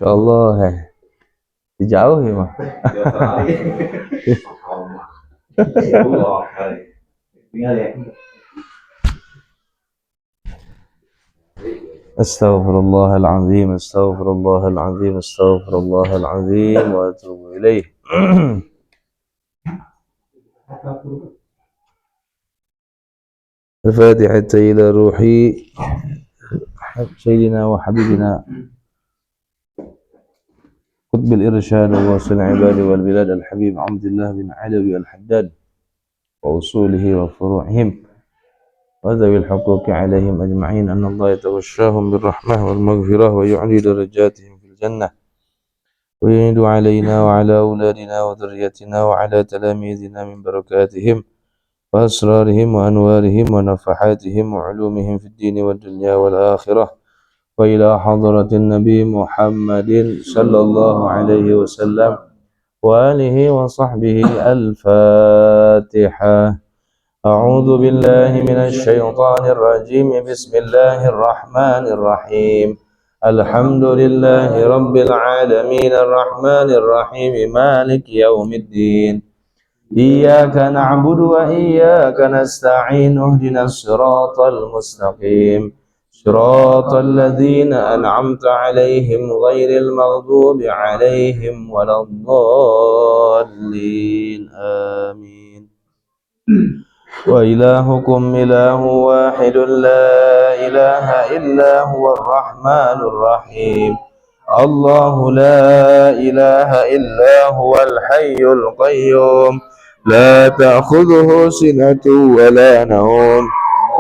insyaallah jauh ya mah. Astaghfirullahaladzim, astaghfirullahaladzim, astaghfirullahaladzim wa atubu ilaih. الفاتحة إلى روحي سيدنا وحبيبنا قطب الإرشاد وواصل العباد والبلاد الحبيب عبد الله بن علوي الحداد وأصوله وفروعهم وذوي الحقوق عليهم أجمعين أن الله يتغشاهم بالرحمة والمغفرة ويعلي درجاتهم في الجنة ويعيد علينا وعلى أولادنا وذريتنا وعلى تلاميذنا من بركاتهم وأسرارهم وأنوارهم ونفحاتهم وعلومهم في الدين والدنيا والآخرة وإلى حضرة النبي محمد صلى الله عليه وسلم وآله وصحبه الفاتحة. أعوذ بالله من الشيطان الرجيم. بسم الله الرحمن الرحيم. الحمد لله رب العالمين الرحمن الرحيم مالك يوم الدين. إياك نعبد وإياك نستعين اهدنا الصراط المستقيم صراط الذين أنعمت عليهم غير المغضوب عليهم ولا الضالين آمين. وإلهكم إله واحد لا إله إلا هو الرحمن الرحيم. الله لا إله إلا هو الحي القيوم لا تأخذه سنة ولا نوم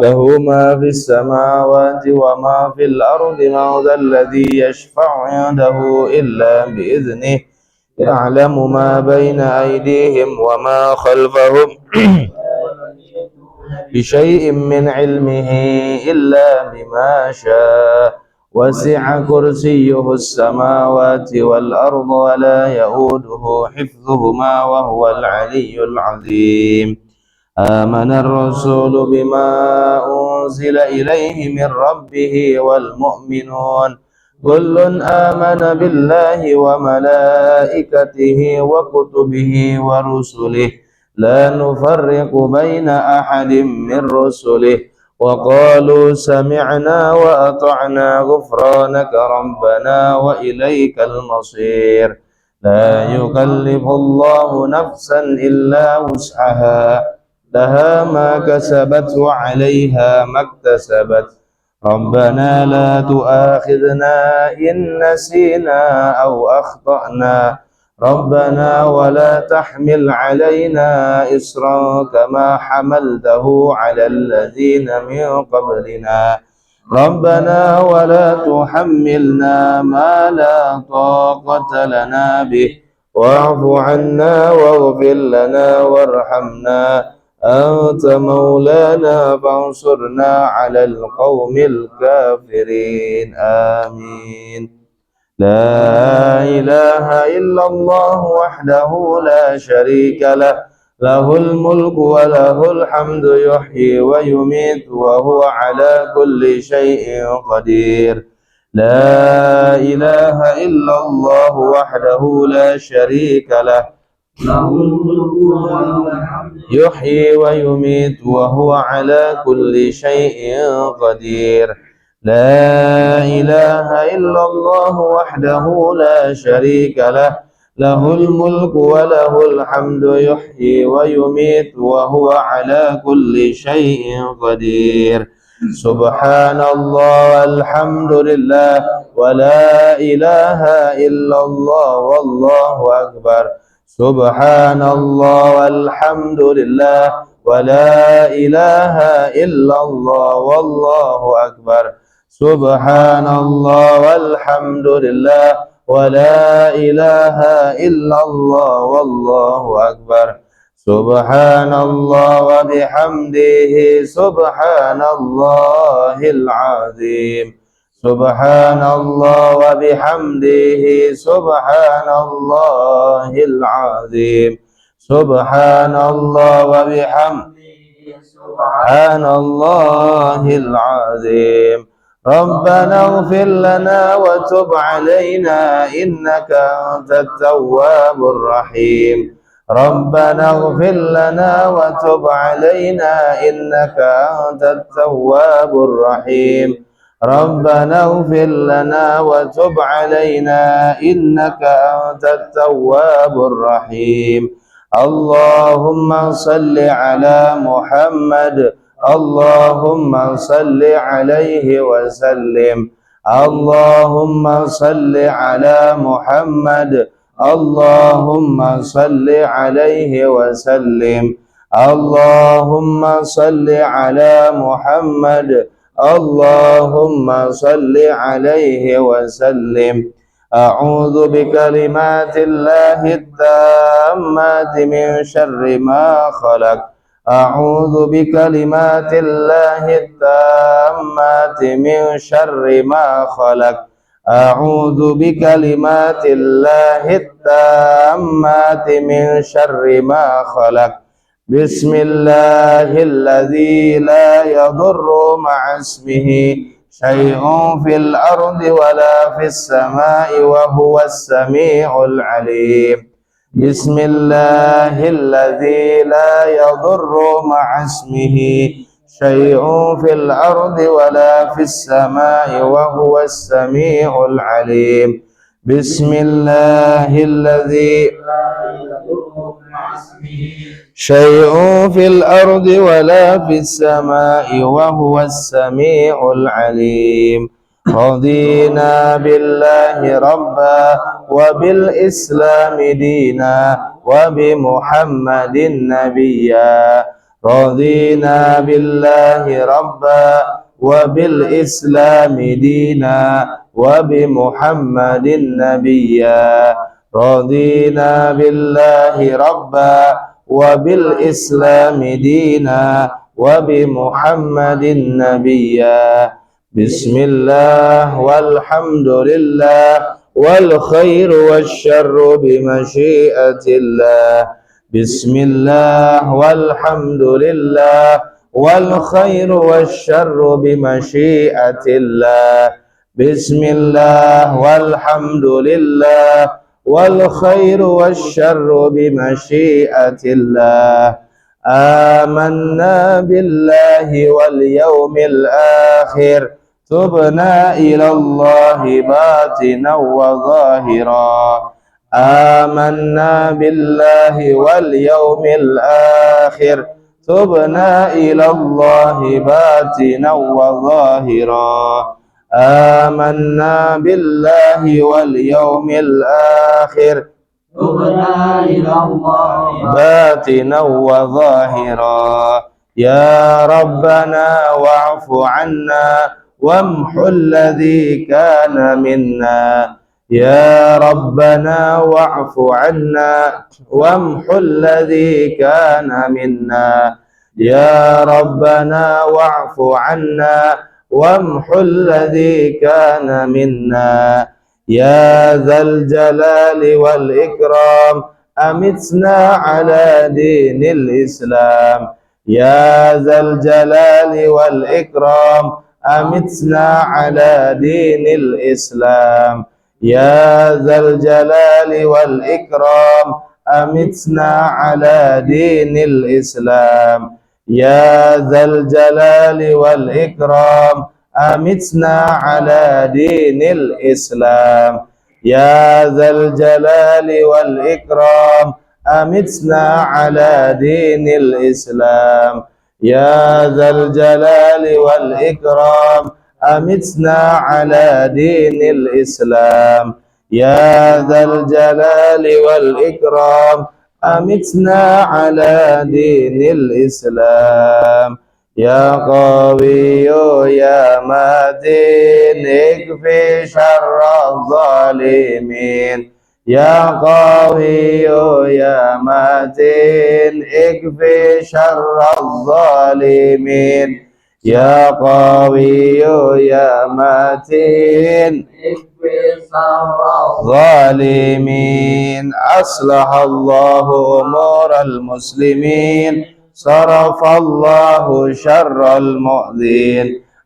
له ما في السماوات وما في الأرض من ذا الذي يشفع عنده إلا بإذنه يعلم ما بين أيديهم وما خلفهم بشيء من علمه إلا بما شاء وسع كرسيه السماوات والأرض ولا يؤوده حفظهما وهو العلي العظيم. آمن الرسول بما أنزل إليه من ربه والمؤمنون كل آمن بالله وملائكته وكتبه ورسله لا نفرق بين أحد من رسله وقالوا سمعنا وأطعنا غفرانك ربنا وإليك المصير. لا يكلف الله نفسا إلا وسعها لها ما كسبت وعليها ما اكتسبت. ربنا لا تؤاخذنا إن نسينا أو أخطأنا ربنا ولا تحمل علينا إصرا كما حملته على الذين من قبلنا ربنا ولا تحملنا ما لا طاقة لنا به واعف عنا واغفر لنا وارحمنا أنت مولانا فانصرنا على القوم الكافرين آمين. لا إله إلا الله وحده لا شريك له له الملك وله الحمد يحيي ويميت وهو على كل شيء قدير. لا إله إلا الله وحده لا شريك له له الملك وله الحمد يحيي ويميت وهو على كل شيء قدير. لا إله إلا الله وحده لا شريك له له الملك وله الحمد يحيي ويميت وهو على كل شيء قدير. سبحان الله والحمد لله ولا إله إلا الله والله أكبر. سبحان الله والحمد لله ولا إله إلا الله والله أكبر. سبحان الله والحمد لله ولا إله إلا الله والله أكبر. سبحان الله وبحمده سبحان الله العظيم. سبحان الله وبحمده سبحان الله العظيم. سبحان الله وبحمده سبحان الله العظيم. ربنا اغفر لنا وتب علينا إنك أنت التواب الرحيم ربنا اغفر لنا وتب علينا إنك أنت التواب الرحيم ربنا اغفر لنا وتب علينا إنك أنت التواب الرحيم اللهم صل على محمد اللهم صل عليه وسلم اللهم صل على محمد اللهم صل عليه وسلم اللهم صل على محمد اللهم صل عليه وسلم أعوذ بكلمات الله التامات من شر ما خلق أعوذ بكلمات الله التامات من شر ما خلق أعوذ بكلمات الله التامات من شر ما خلق بسم الله الذي لا يضر مع اسمه شيء في الأرض ولا في السماء وهو السميع العليم بسم الله الذي لا يضر مع اسمه شيء في الأرض ولا في السماء وهو السميع العليم بسم الله الذي لا يضر مع اسمه شيء في الأرض ولا في السماء وهو السميع العليم رضينا بالله ربا وبالإسلام دينا وبمحمد نبيا رضينا بالله ربا وبالإسلام دينا وبمحمد نبيا رضينا بالله ربا وبالإسلام دينا وبمحمد نبيا بسم الله والحمد لله والخير والشر بمشيئة الله بسم الله والحمد لله والخير والشر بمشيئة الله بسم الله والحمد لله والخير والشر بمشيئة الله آمنا بالله واليوم الآخر تبنا إلى الله باطنا وظاهرا آمنا بالله واليوم الآخر تبنا إلى الله باطنا وظاهرا آمنا بالله واليوم الآخر تبنا إلى الله باطنا وظاهرا يا ربنا واعف عنا وامحو الذي كان منا يا ربنا واعف عنا وامحو الذي كان منا يا ربنا واعف عنا وامحو الذي كان منا يا ذا الجلال والإكرام أمتنا على دين الإسلام يا ذا الجلال والإكرام أمتنا على دين الإسلام يا ذا الجلال والإكرام أمتنا على دين الإسلام يا ذا الجلال والإكرام أمتنا على دين الإسلام يا ذا الجلال والإكرام أمتنا على دين الإسلام يا ذا الجلال والإكرام أمتنا على دين الإسلام يا ذا الجلال والإكرام أمتنا على دين الإسلام يا قوي يا متين اكفي شر الظالمين يا قوي يا متين اكفي شر الظالمين يا قوي يا متين اكفي شر الظالمين أصلح الله أمور المسلمين صرف الله شر المؤذين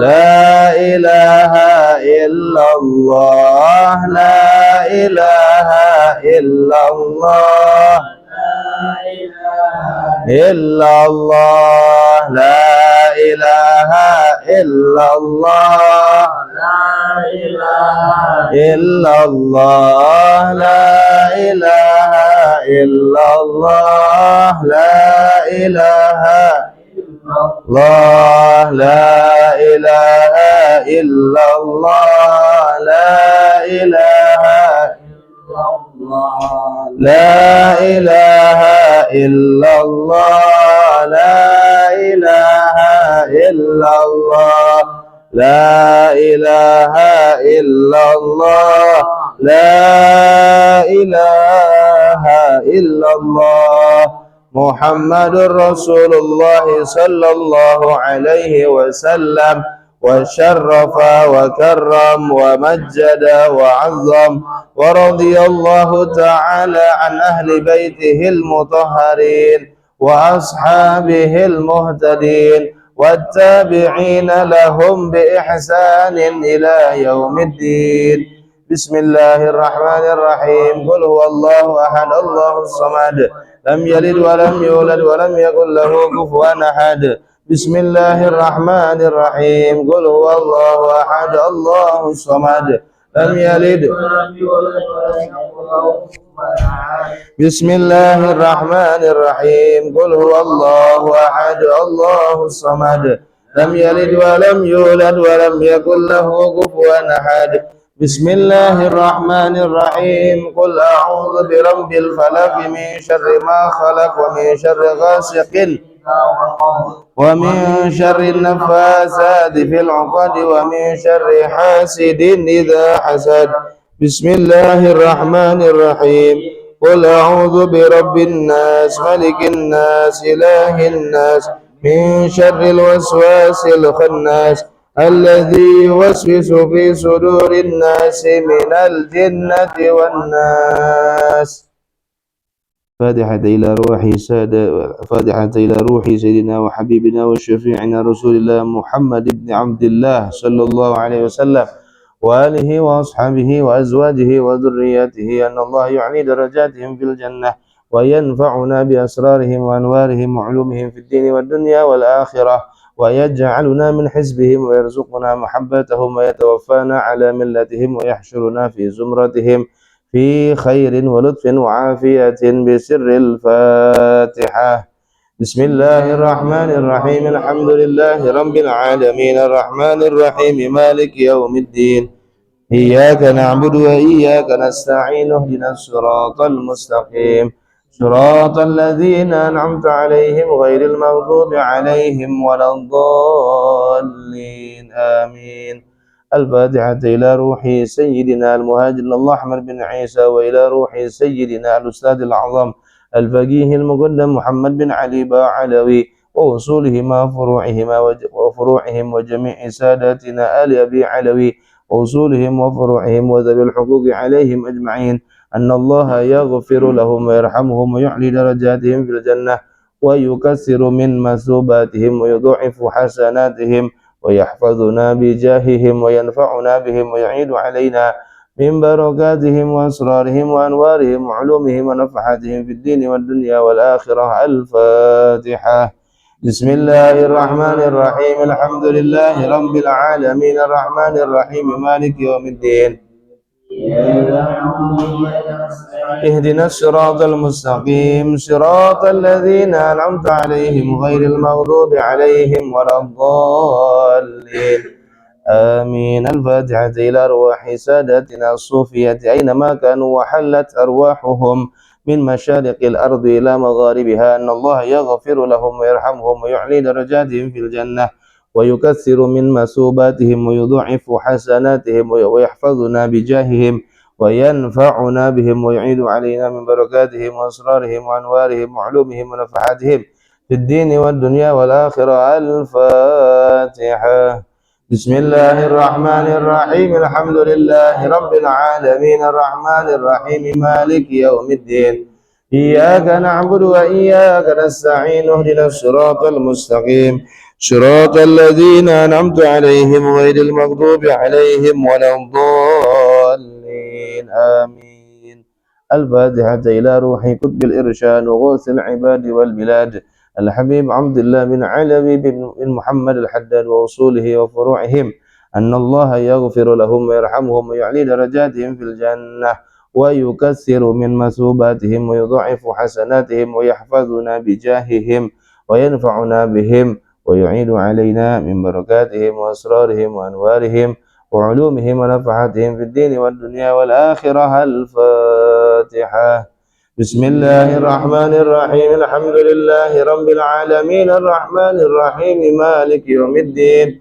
لا إله إلا الله لا إله إلا الله إلا الله لا إله إلا الله إلا الله لا إله إلا الله لا إله الله لا إله إلا الله لا إله لا إله إلا الله لا إله إلا الله لا إله إلا الله لا إله إلا الله محمد رسول الله صلى الله عليه وسلم وشرف وكرم ومجد وعظم ورضي الله تعالى عن أهل بيته المطهرين وأصحابه المهتدين والتابعين لهم بإحسان إلى يوم الدين بسم الله الرحمن الرحيم قل هو الله أحد الله الصمد لم يلد ولم يولد ولم يكن له كفوا أحد بسم الله الرحمن الرحيم قل هو الله أحد الله الصمد لم يلد بسم الله الرحمن الرحيم قل هو الله أحد الله الصمد لم يلد ولم يولد ولم يكن له كفوا أحد بسم الله الرحمن الرحيم قل أعوذ برب الفلق من شر ما خلق ومن شر غاسق ومن شر النفاثات في العقد ومن شر حاسد إذا حسد بسم الله الرحمن الرحيم قل أعوذ برب الناس ملك الناس إله الناس من شر الوسواس الخناس الذي يوسوس في صدور الناس من الجنة والناس فاتحة إلى روح سيدنا وحبيبنا وشفيعنا رسول الله محمد بن عبد الله صلى الله عليه وسلم وآله وأصحابه وأزواجه وذرياته أن الله يعلي درجاتهم في الجنة وينفعنا بأسرارهم وأنوارهم وعلومهم في الدين والدنيا والآخرة ويجعلنا من حزبهم ويرزقنا محبتهم ويتوفانا على ملتهم ويحشرنا في زمرتهم في خير ولطف وعافية بسر الفاتحة بسم الله الرحمن الرحيم الحمد لله رب العالمين الرحمن الرحيم مالك يوم الدين إياك نعبد وإياك نستعين اهدنا الصراط المستقيم صراط الذين أنعمت عليهم غير المغضوب عليهم ولا الضالين آمين الفاتحة إلى روح سيدنا المهاجر الله أحمد بن عيسى وإلى روح سيدنا الأستاذ الأعظم الفقيه المقدم محمد بن علي باعلوي ووصولهما وفروعهم وجميع ساداتنا آل أبي علوي ووصولهم وفروعهم وذوي الحقوق عليهم أجمعين أن الله يغفر لهم ويرحمهم ويعلي درجاتهم في الجنة ويكسر من مثوباتهم ويضاعف حسناتهم ويحفظنا بجاههم وينفعنا بهم ويعيد علينا من بركاتهم وأسرارهم وأنوارهم وعلومهم ونفحاتهم في الدين والدنيا والآخرة الفاتحة بسم الله الرحمن الرحيم الحمد لله رب العالمين الرحمن الرحيم مالك يوم الدين اهدنا الصراط المستقيم صراط الذين أنعمت عليهم غير المغضوب عليهم ولا الضالين آمين الفاتحة إلى أرواح سادتنا الصوفية أينما كانوا وحلت أرواحهم من مشارق الأرض إلى مغاربها أن الله يغفر لهم ويرحمهم ويعلي درجاتهم في الجنة ويكثر من مثوباتهم ويضاعف حسناتهم ويحفظنا بجاههم وينفعنا بهم ويعيد علينا من بركاتهم وأسرارهم وأنوارهم وعلومهم ونفحاتهم في الدين والدنيا والآخرة الفاتحة بسم الله الرحمن الرحيم الحمد لله رب العالمين الرحمن الرحيم مالك يوم الدين إياك نعبد وإياك نستعين اهدنا الصراط المستقيم صراط الذين أنعمت عليهم غير المغضوب عليهم ولا الضالين آمين. الفاتحة إلى روح قطب الإرشاد وغوث العباد والبلاد الحبيب عبد الله بن علوي بن محمد الحداد وأصوله وفروعهم أن الله يغفر لهم ويرحمهم ويعلي درجاتهم في الجنة ويكثر من مثوباتهم ويضاعف حسناتهم ويحفظنا بجاههم وينفعنا بهم ويعيد علينا من بركاتهم وأسرارهم وأنوارهم وعلومهم ونفحاتهم في الدين والدنيا والآخرة. الفاتحة. بسم الله الرحمن الرحيم. الحمد لله رب العالمين الرحمن الرحيم مالك يوم الدين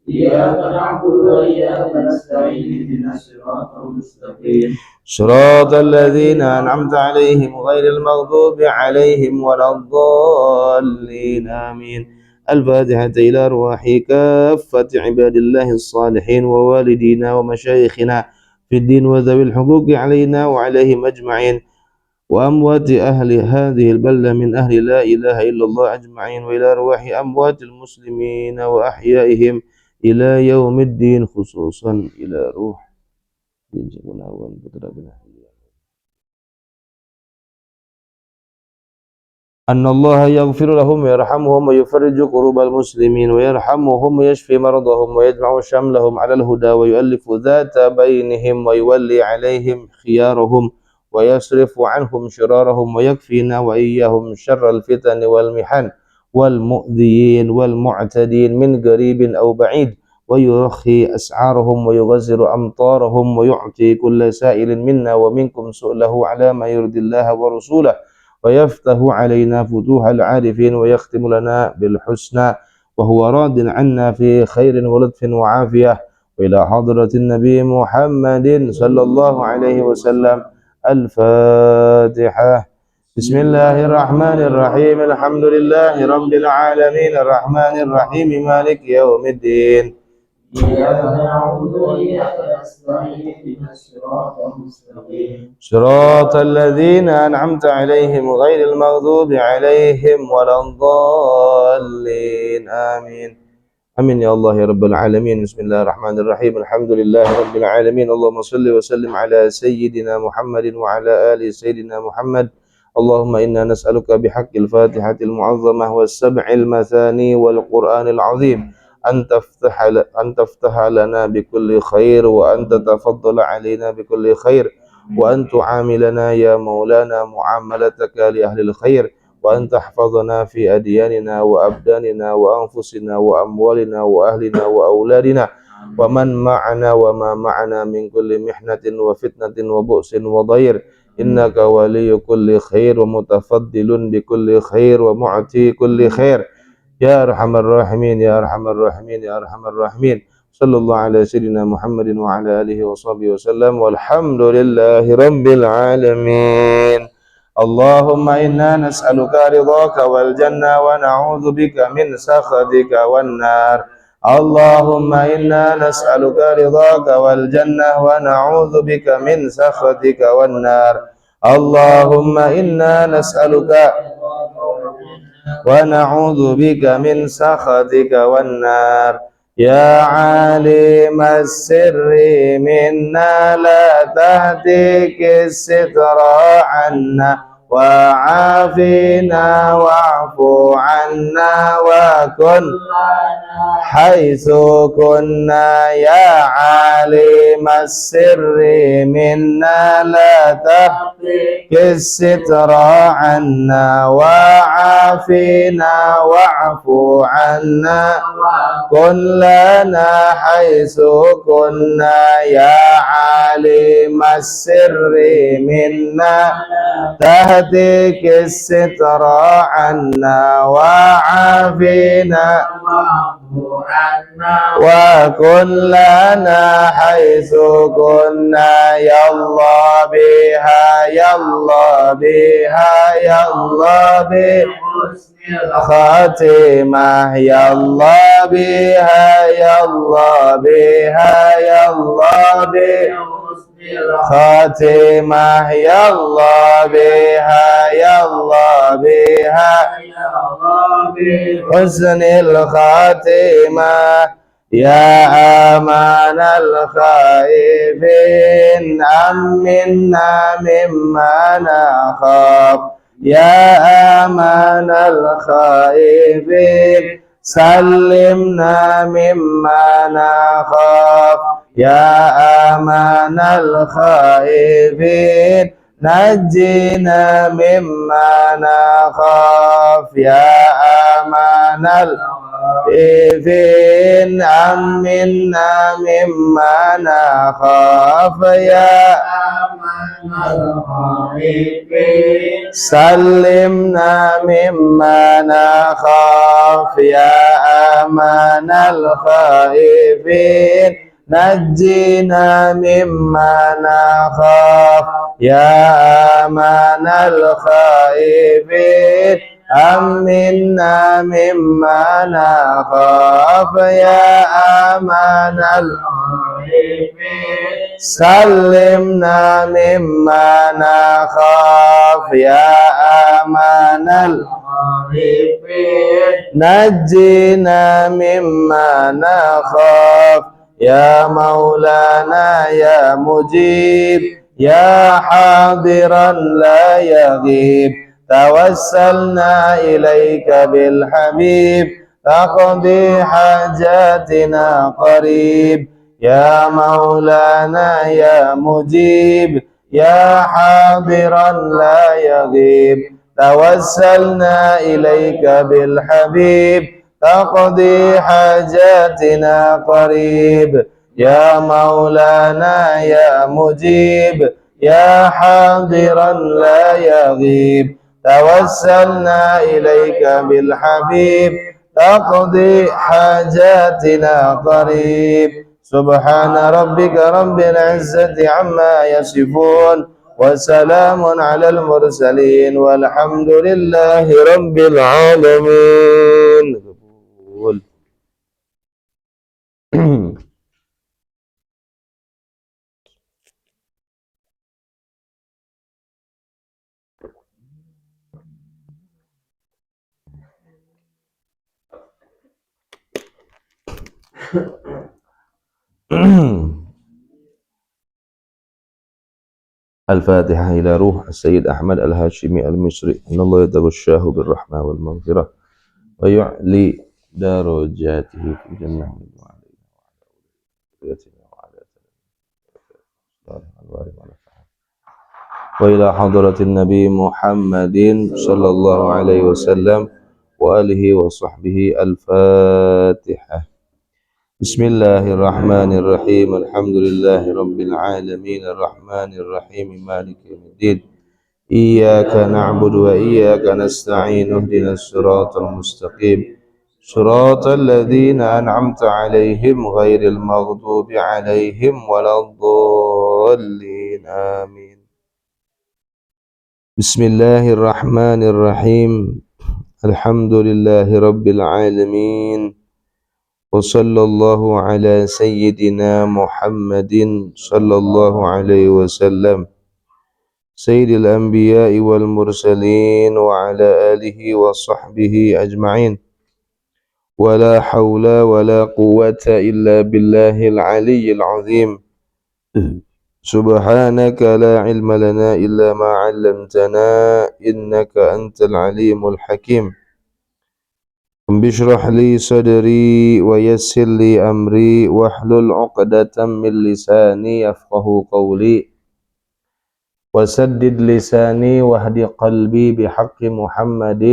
إياك نعبد وإياك نستعين اهدنا الصراط المستقيم صراط الذين أنعمت عليهم غير المغضوب عليهم ولا الضالين آمين. الفاتحة إلى أرواح كافة عباد الله الصالحين ووالدينا ومشايخنا في الدين وذوي الحقوق علينا وعليهم أجمعين وأموات أهل هذه البلدة من أهل لا إله إلا الله أجمعين وإلى أرواح أموات المسلمين وأحيائهم إلى يوم الدين خصوصا إلى روح أن الله يغفر لهم ويرحمهم ويفرج كروب المسلمين ويرحمهم ويشفي مرضهم ويجمع شملهم على الهدى ويؤلف ذات بينهم ويولي عليهم خيارهم ويصرف عنهم شرارهم ويكفينا وإياهم شر الفتن والمحن والمؤذيين والمعتدين من قريب أو بعيد ويرخي أسعارهم ويغزر أمطارهم ويعطي كل سائل منا ومنكم سؤله على ما يرضي الله ورسوله ويفتح علينا فتوح العارفين ويختم لنا بالحسنى وهو راض عنا في خير ولطف وعافية. وإلى حضرة النبي محمد صلى الله عليه وسلم. الفاتحة. بسم الله الرحمن الرحيم. الحمد لله رب العالمين الرحمن الرحيم مالك يوم الدين إياك نعبد وإياك نستعين اهدنا الصراط المستقيم صراط الذين أنعمت عليهم غير المغضوب عليهم ولا الضالين آمين. آمين يا الله يا رب العالمين. بسم الله الرحمن الرحيم. الحمد لله رب العالمين. اللهم صل وسلم على سيدنا محمد وعلى آل سيدنا محمد. اللهم إنا نسألك بحق الفاتحة المعظمة والسبع المثاني والقرآن العظيم أن تفتح لنا بكل خير وأن تتفضل علينا بكل خير وأن تعاملنا يا مولانا معاملتك لأهل الخير وأن تحفظنا في أدياننا وأبداننا وأنفسنا وأموالنا وأهلنا وأولادنا ومن معنا وما معنا من كل محنة وفتنة وبؤس وضير إنك ولي كل خير ومتفضل بكل خير ومعطي كل خير يا أرحم الراحمين يا أرحم الراحمين يا أرحم الراحمين. صلى الله على سيدنا محمد وعلى آله وصحبه وسلم والحمد لله رب العالمين. اللهم إنا نسألك رضاك والجنة ونعوذ بك من سخطك والنار. اللهم إنا نسألك رضاك والجنة ونعوذ بك من سخطك والنار. اللهم إنا نسألك ونعوذ بك من سخطك والنار. يا عالم السر منا لا تهتك الستر عنا وعافنا واعف عنا وكن حيث كنا. يا عالم السر منا لا تهتك الستر عنا وعافنا واعف عنا كن لنا حيث كنا. يا عالم السر منا تهتك الستر عنا وعافنا وكن لنا حيث كنا. يا الله بها يا الله بها يا الله بحسن الخاتمة. يا الله بها يا الله بها يا الله بحسن خاتمة يا الله بها يا الله بها حسن الخاتمة يا أمان الخائفين أمنا مما نخاف يا أمان الخائفين سلمنا مما نخاف يا أمان الخائفين نجينا مما نخاف يا أمان الخائفين أمنا مما نخاف يا أمان الخائفين سلمنا مما نخاف يا أمان الخائفين نجينا مما نخاف يا أمان الخائفين أمنا مما نخاف يا أمان الخائفين سلمنا مما نخاف يا أمان الخائفين نجينا مما نخاف يا مولانا يا مجيب يا حاضرا لا يغيب توسلنا إليك بالحبيب تقضي حاجاتنا قريب يا مولانا يا مجيب يا حاضرا لا يغيب توسلنا إليك بالحبيب تقضي حاجاتنا قريب يا مولانا يا مجيب يا حاضرا لا يغيب توسلنا إليك بالحبيب تقضي حاجاتنا قريب سبحان ربك رب العزة عما يصفون وسلام على المرسلين والحمد لله رب العالمين. الفاتحة إلى روح السيد أحمد الهاشمي المصري إن الله يتغشاه بالرحمة والمغفرة ويعلي درجاته في الجنة وإلى حضرة النبي محمد صلى الله عليه وسلم وآله وصحبه الفاتحة. بسم الله الرحمن الرحيم الحمد لله رب العالمين الرحمن الرحيم مالك يوم الدين إياك نعبد وإياك نستعين اهدنا الصراط المستقيم صراط الذين أنعمت عليهم غير المغضوب عليهم ولا الضالين آمين. بسم الله الرحمن الرحيم الحمد لله رب العالمين وصلى الله على سيدنا محمد صلى الله عليه وسلم سيد الأنبياء والمرسلين وعلى آله وصحبه أجمعين ولا حول ولا قوة إلا بالله العلي العظيم. سبحانك لا علم لنا إلا ما علمتنا إنك أنت العليم الحكيم. رب اشرح لي صدري ويسر لي أمري واحلل عقدة من لساني يفقه قولي وسدد لساني واهد قلبي بحق محمد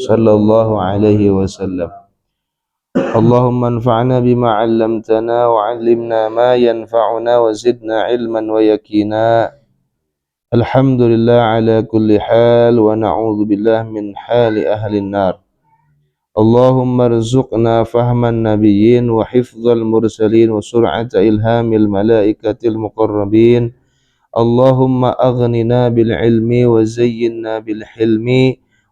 صلى الله عليه وسلم. اللهم انفعنا بما علمتنا وعلمنا ما ينفعنا وزدنا علما ويقينا. الحمد لله على كل حال ونعوذ بالله من حال أهل النار. اللهم ارزقنا فهم النبيين وحفظ المرسلين وسرعة إلهام الملائكة المقربين. اللهم أغننا بالعلم وزينا بالحلم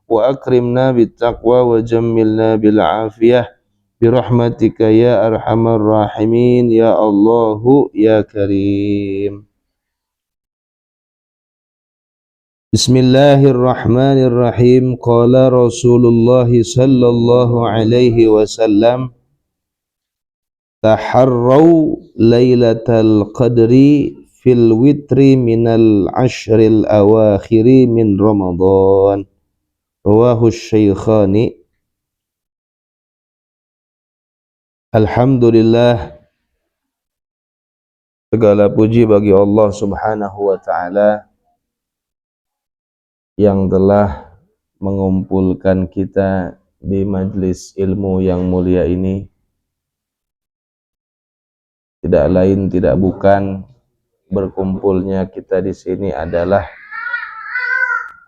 وأكرمنا بالتقوى وجملنا بالعافية برحمتك يا أرحم الراحمين يا الله يا كريم. Bismillahirrahmanirrahim. Qala Rasulullah sallallahu alaihi wasallam, taharraw lailatal qadri fil witri minal ashril awakhiri min Ramadan. Rawahu Syaikhani. Alhamdulillah, segala puji bagi Allah Subhanahu wa taala yang telah mengumpulkan kita di majlis ilmu yang mulia ini. Tidak lain tidak bukan berkumpulnya kita di sini adalah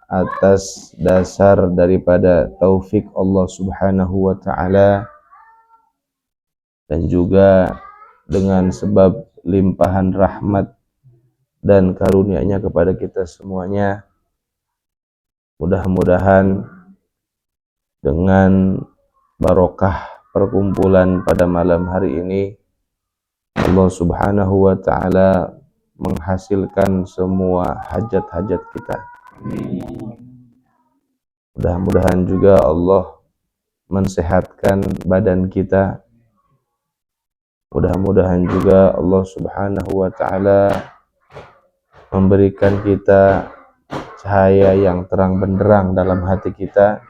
atas dasar daripada taufik Allah Subhanahu wa taala dan juga dengan sebab limpahan rahmat dan karunia-Nya kepada kita semuanya. Mudah-mudahan dengan barokah perkumpulan pada malam hari ini, Allah Subhanahu wa taala menghasilkan semua hajat-hajat kita. Mudah-mudahan juga Allah mensehatkan badan kita. Mudah-mudahan juga Allah Subhanahu wa taala memberikan kita cahaya yang terang benderang dalam hati kita,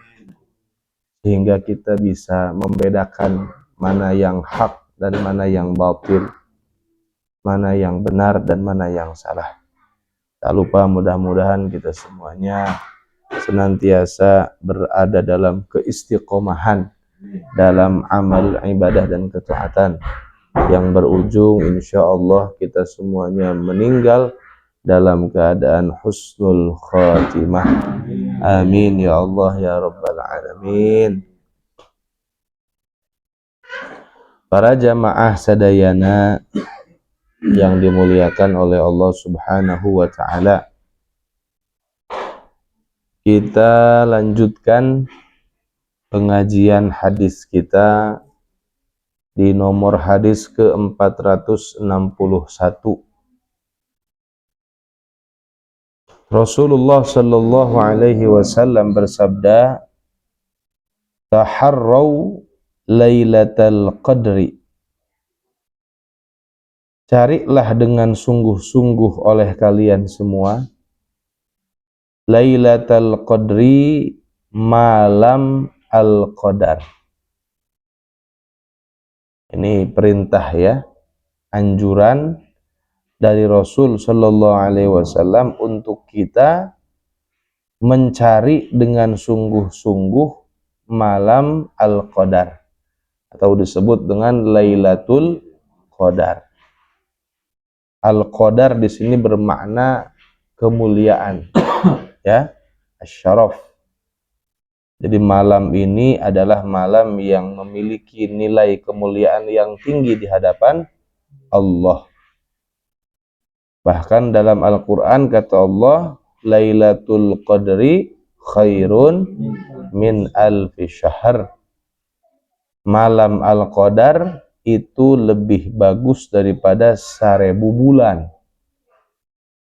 sehingga kita bisa membedakan mana yang hak dan mana yang batil, mana yang benar dan mana yang salah. Tak lupa mudah-mudahan kita semuanya senantiasa berada dalam keistiqomahan dalam amal ibadah dan ketaatan, yang berujung insyaallah kita semuanya meninggal dalam keadaan husnul khatimah. Amin ya Allah ya rabbal alamin. Para jamaah sadayana yang dimuliakan oleh Allah Subhanahu wa taala, kita lanjutkan pengajian hadis kita di nomor hadis ke-461. Rasulullah sallallahu alaihi wasallam bersabda, taharraw lailatal qadri. Carilah dengan sungguh-sungguh oleh kalian semua lailatal qadri, malam al-qadar. Ini perintah ya, anjuran dari Rasul sallallahu alaihi wasallam untuk kita mencari dengan sungguh-sungguh malam al-qadar, atau disebut dengan Lailatul Qadar. Al-Qadar di sini bermakna kemuliaan, ya, asy-syaraf. Jadi malam ini adalah malam yang memiliki nilai kemuliaan yang tinggi di hadapan Allah. Bahkan dalam Al-Quran kata Allah, Lailatul Qadri khairun min alfi syahr. Malam Al-Qadar itu lebih bagus daripada 1000 bulan.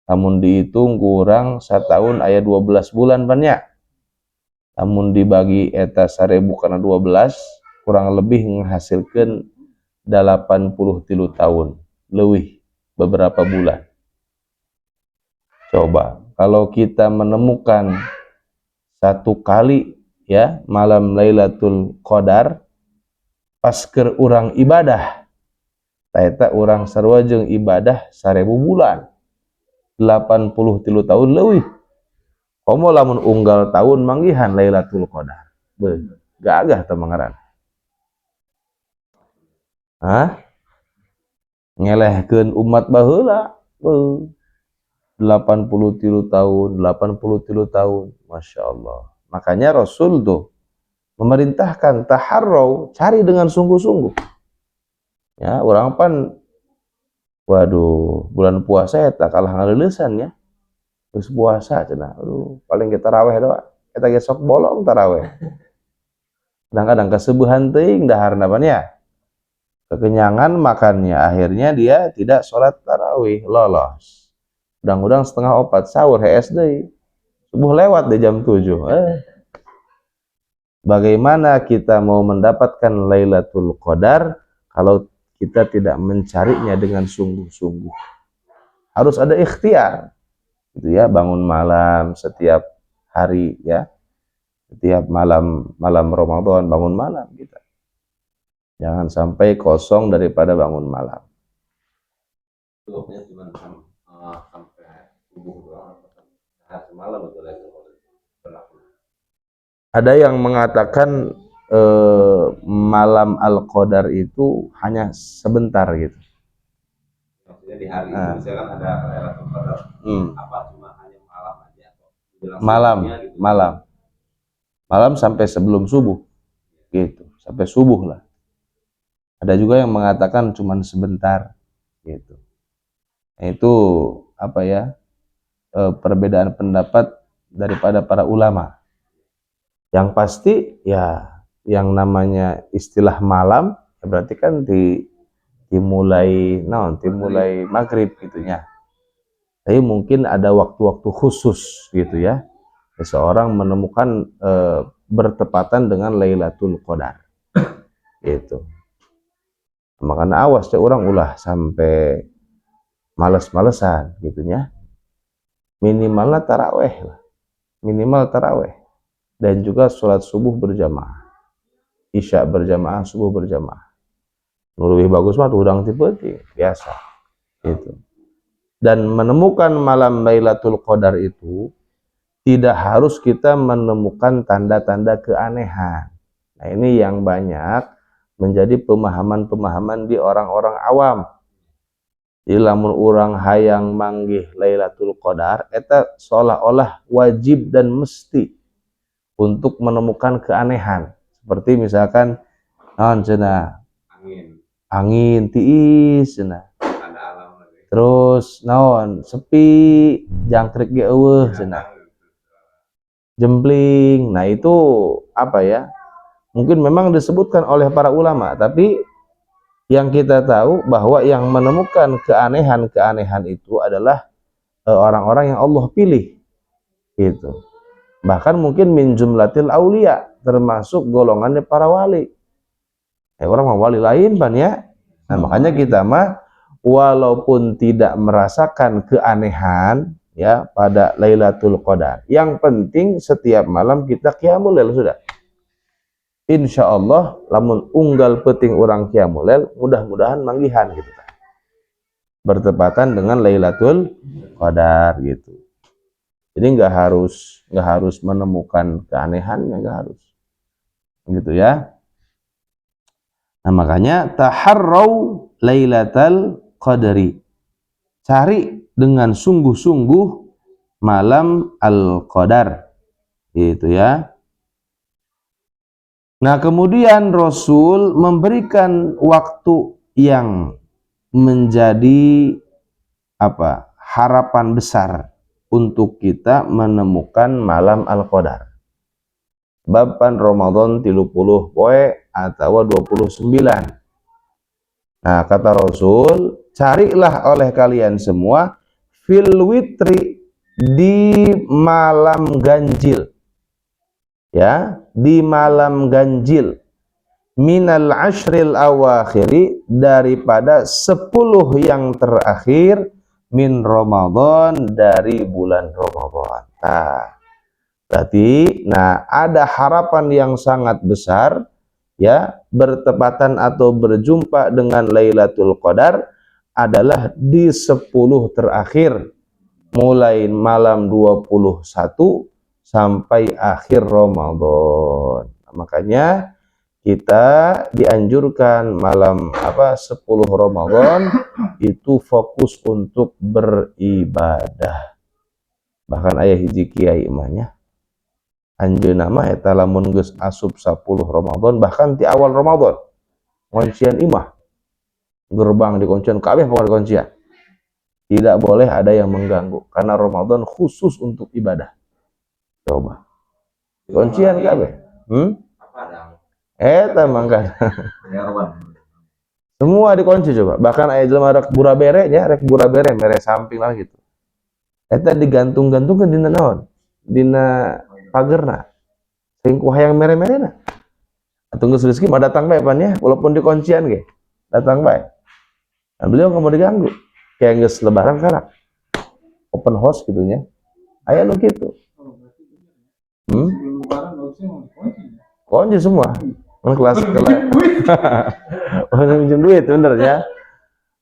Namun dihitung kurang setahun aya 12 bulan banyak. Namun dibagi eta 1000 karena 12, kurang lebih menghasilkan 83 tahun, lebih beberapa bulan. Coba kalau kita menemukan satu kali ya malam Lailatul Qadar pas keur urang ibadah, eta urang sarua jeung ibadah 1000 bulan, 83 tahun leuwih. Komo lamun unggal tahun manggihan Lailatul Qadar. Gagah teh mangaran. Ngelehkeun umat baheula. 83 tahun, 83 tahun, Masya Allah. Makanya Rasul tuh memerintahkan taharraw, cari dengan sungguh-sungguh. Ya, orang pan, waduh, bulan puasa ya tak kalah ngaleulesan ya. Terus puasa cenah, aduh, paling kita tarawih doa, kita gesok bolong tarawih. Kadang-kadang kesubuhan teuing daharna pan ya. Kekenyangan makannya, akhirnya dia tidak sholat tarawih, lolos. Udang-udang setengah 4 sahur HS deui. Subuh lewat di jam 7. Bagaimana kita mau mendapatkan Lailatul Qadar kalau kita tidak mencarinya dengan sungguh-sungguh? Harus ada ikhtiar, gitu ya, bangun malam setiap hari ya. Setiap malam Ramadan bangun malam kita. Jangan sampai kosong daripada bangun malam. Sampai subuh doang, semalam betul lagi. Ada yang mengatakan malam Al-Qadar itu hanya sebentar gitu. Maksudnya di hari itu misalkan ada Lailatul Qadar. Apa cuma hanya malam aja atau malam, gitu? Malam sampai sebelum subuh. Gitu, sampai subuh lah. Ada juga yang mengatakan cuma sebentar gitu. Nah, itu apa ya? Perbedaan pendapat daripada para ulama. Yang pasti ya yang namanya istilah malam ya berarti kan dimulai maghrib gitunya. Tapi mungkin ada waktu-waktu khusus gitu ya. Seseorang menemukan bertepatan dengan Lailatul Qadar. Gitu. Makanya awas ya orang ulah sampai males-malesan gitunya. Minimalnya taraweh lah. Minimal taraweh. Dan juga sholat subuh berjamaah. Isya berjamaah, subuh berjamaah. Lebih bagus mah udang tipe biasa. Gitu. Dan menemukan malam Lailatul Qadar itu tidak harus kita menemukan tanda-tanda keanehan. Nah, ini yang banyak menjadi pemahaman-pemahaman di orang-orang awam. Di lamun orang hayang manggih Lailatul Qadar eta seolah-olah wajib dan mesti untuk menemukan keanehan. Seperti misalkan naon cenah angin tiis cenah. Terus naon sepi jangkrik ge eueuh cenah. Jempling. Nah, itu apa ya? Mungkin memang disebutkan oleh para ulama, tapi yang kita tahu bahwa yang menemukan keanehan-keanehan itu adalah orang-orang yang Allah pilih. Gitu. Bahkan mungkin min jumlatil aulia, termasuk golongannya para wali. Orang mau wali lain ban ya. Nah, makanya kita mah walaupun tidak merasakan keanehan ya pada Lailatul Qadar, yang penting setiap malam kita qiyamul lail sudah. Insya Allah lamun unggal peting orang qiyamul lail mudah-mudahan manggihan gitu kan. Bertepatan dengan Lailatul Qadar gitu. Jadi nggak harus menemukan keanehannya, nggak harus. Gitu ya. Nah, makanya taharrau Lailatul Qadari. Cari dengan sungguh-sungguh malam Al-Qadar. Gitu ya. Nah, kemudian Rasul memberikan waktu yang menjadi harapan besar untuk kita menemukan malam Al-Qadar. Bapan Ramadan 30 poe atau 29. Nah, kata Rasul, carilah oleh kalian semua fil witri, di malam ganjil. Ya, di malam ganjil minal ashril awakhiri, daripada 10 yang terakhir min Ramadan, dari bulan Ramadan. Nah, berarti ada harapan yang sangat besar ya, bertepatan atau berjumpa dengan Lailatul Qadar adalah di 10 terakhir, mulai malam 21 sampai akhir Ramadan. Makanya kita dianjurkan malam 10 Ramadan itu fokus untuk beribadah. Bahkan ayah hiji kiai imahnya anjeunna mah eta lamun geus asup 10 Ramadan, bahkan di awal Ramadan kuncian imah, gerbang dikuncian, kabeh pokoknya dikuncian. Tidak boleh ada yang mengganggu karena Ramadan khusus untuk ibadah. Coba kuncian kabeh. Eta mangga. Semua dikunci coba. Bahkan aya jelema rek burabere nya, rek burabere mere samping lah gitu. Eta digantung-gantungkeun dina naon? dina pagerna sing ku hayang mere-merena atuh geus rezeki mah datang bae pan ya walaupun di kuncian ge datang bae. Nah, beliau nggak mau diganggu kayak geus lebaran sekarang open house gitunya aya nu kitu. Kunci semua kelas oh minjem duit bener ya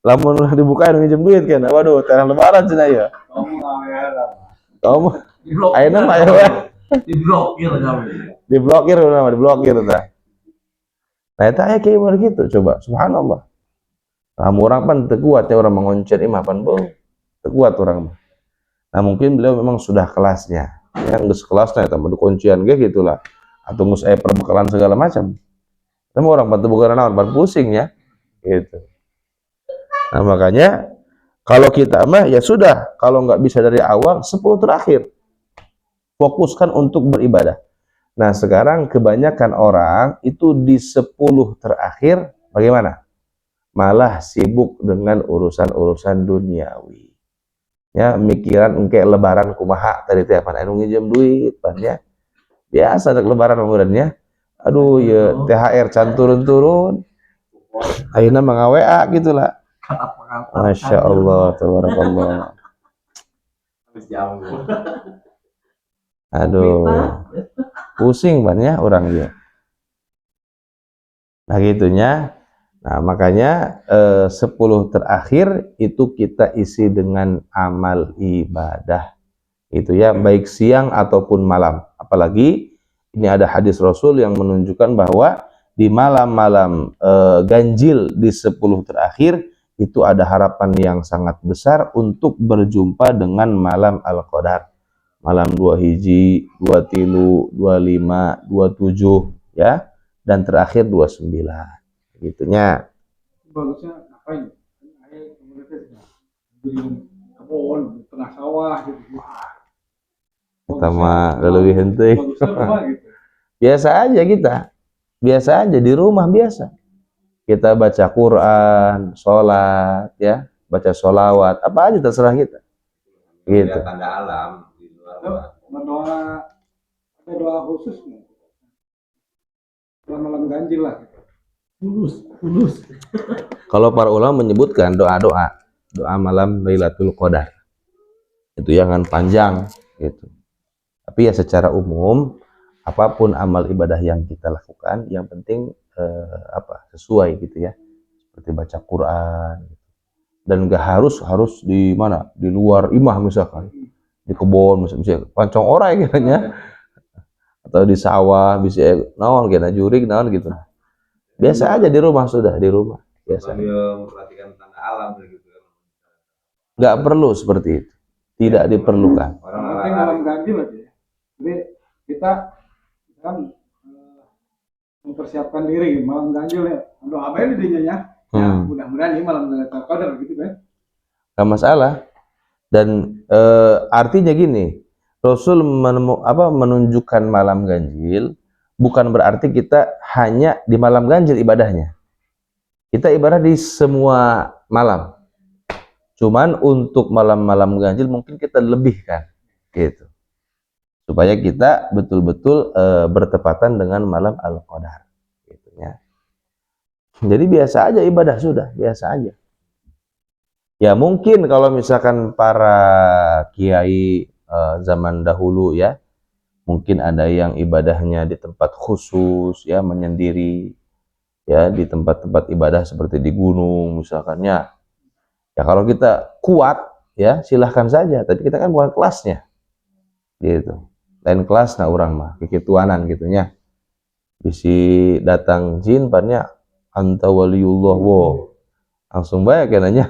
lamun dibukain minjem duit kan waduh terang lebaran cenah ya kamu ayeuna mah ya diblokir tah. Nah eta aya kieu gitu coba subhanallah. Nah, orang pan teu kuat ya orang mengoncen imah pan beuh teu kuat orang mah. Nah mungkin beliau memang sudah kelasnya ya geus kelasnya eta mah kuncian ge gitulah atau geus aya perbekalan segala macam. Tapi orang pan teu boga naon pan pusing ya gitu. Nah makanya kalau kita mah ya sudah kalau nggak bisa dari awal 10 terakhir fokuskan untuk beribadah. Nah sekarang kebanyakan orang itu di 10 terakhir bagaimana? Malah sibuk dengan urusan-urusan duniawi. Ya mikiran engke lebaran kumaha tadi teh pan anu nginjem duit pan ya. Biasa ada lebaran kemudiannya. Aduh ya THR can turun-turun. Ayeuna mah WA gitulah. Masya Allah, tabarakallah. Aduh, pusing banyak orang dia. Nah gitunya. Nah makanya 10 terakhir itu kita isi dengan amal ibadah. Itu ya baik siang ataupun malam. Apalagi ini ada hadis Rasul yang menunjukkan bahwa di malam-malam ganjil di 10 terakhir itu ada harapan yang sangat besar untuk berjumpa dengan malam Al-Qadar. Malam 2 hiji, 2 tilu, 25, 27 ya dan terakhir 29. Gitunya. Bagusnya ngapain? Kebun, tengah sawah gitu. Kita mah lebih henteu. Biasa aja kita. Biasa aja di rumah biasa. Kita baca Quran, sholat ya, baca sholawat, apa aja terserah kita. Gitu. Tanda alam di luar. Berdoa ada doa khusus nggak? Malam ganjil lah. Kudus. Kalau para ulama menyebutkan doa malam Lailatul Qadar. Itu jangan panjang gitu. Tapi ya secara umum apapun amal ibadah yang kita lakukan yang penting sesuai gitu ya. Seperti baca Quran dan gak harus di mana? Di luar imah misalkan. Di kebun misalnya pancong orai kiranya. Atau di sawah bisa naon kena jurig naon gitu. Biasa aja di rumah sudah di rumah biasa. Memperhatikan tanda alam gitu. Nggak perlu seperti itu, tidak diperlukan. Orang malam ganjil aja. Jadi kita kan mempersiapkan diri malam ganjil ya. Doa apa ini ya? Mudah-mudahan ini malam Lailatul Qadar gitu kan. Nggak masalah. Dan artinya gini, Rasul menunjukkan malam ganjil. Bukan berarti kita hanya di malam ganjil ibadahnya. Kita ibadah di semua malam. Cuman untuk malam-malam ganjil mungkin kita lebihkan gitu. Supaya kita betul-betul bertepatan dengan malam Al-Qadar gitu ya. Jadi biasa aja ibadah sudah, biasa aja. Ya mungkin kalau misalkan para kiai zaman dahulu ya, mungkin ada yang ibadahnya di tempat khusus ya menyendiri ya di tempat-tempat ibadah seperti di gunung misalkannya ya kalau kita kuat ya silahkan saja tapi kita kan bukan kelasnya gitu lain kelas nah orang mah kekituanan gitunya bisi datang jin pannya anta waliullah wo langsung bae kenanya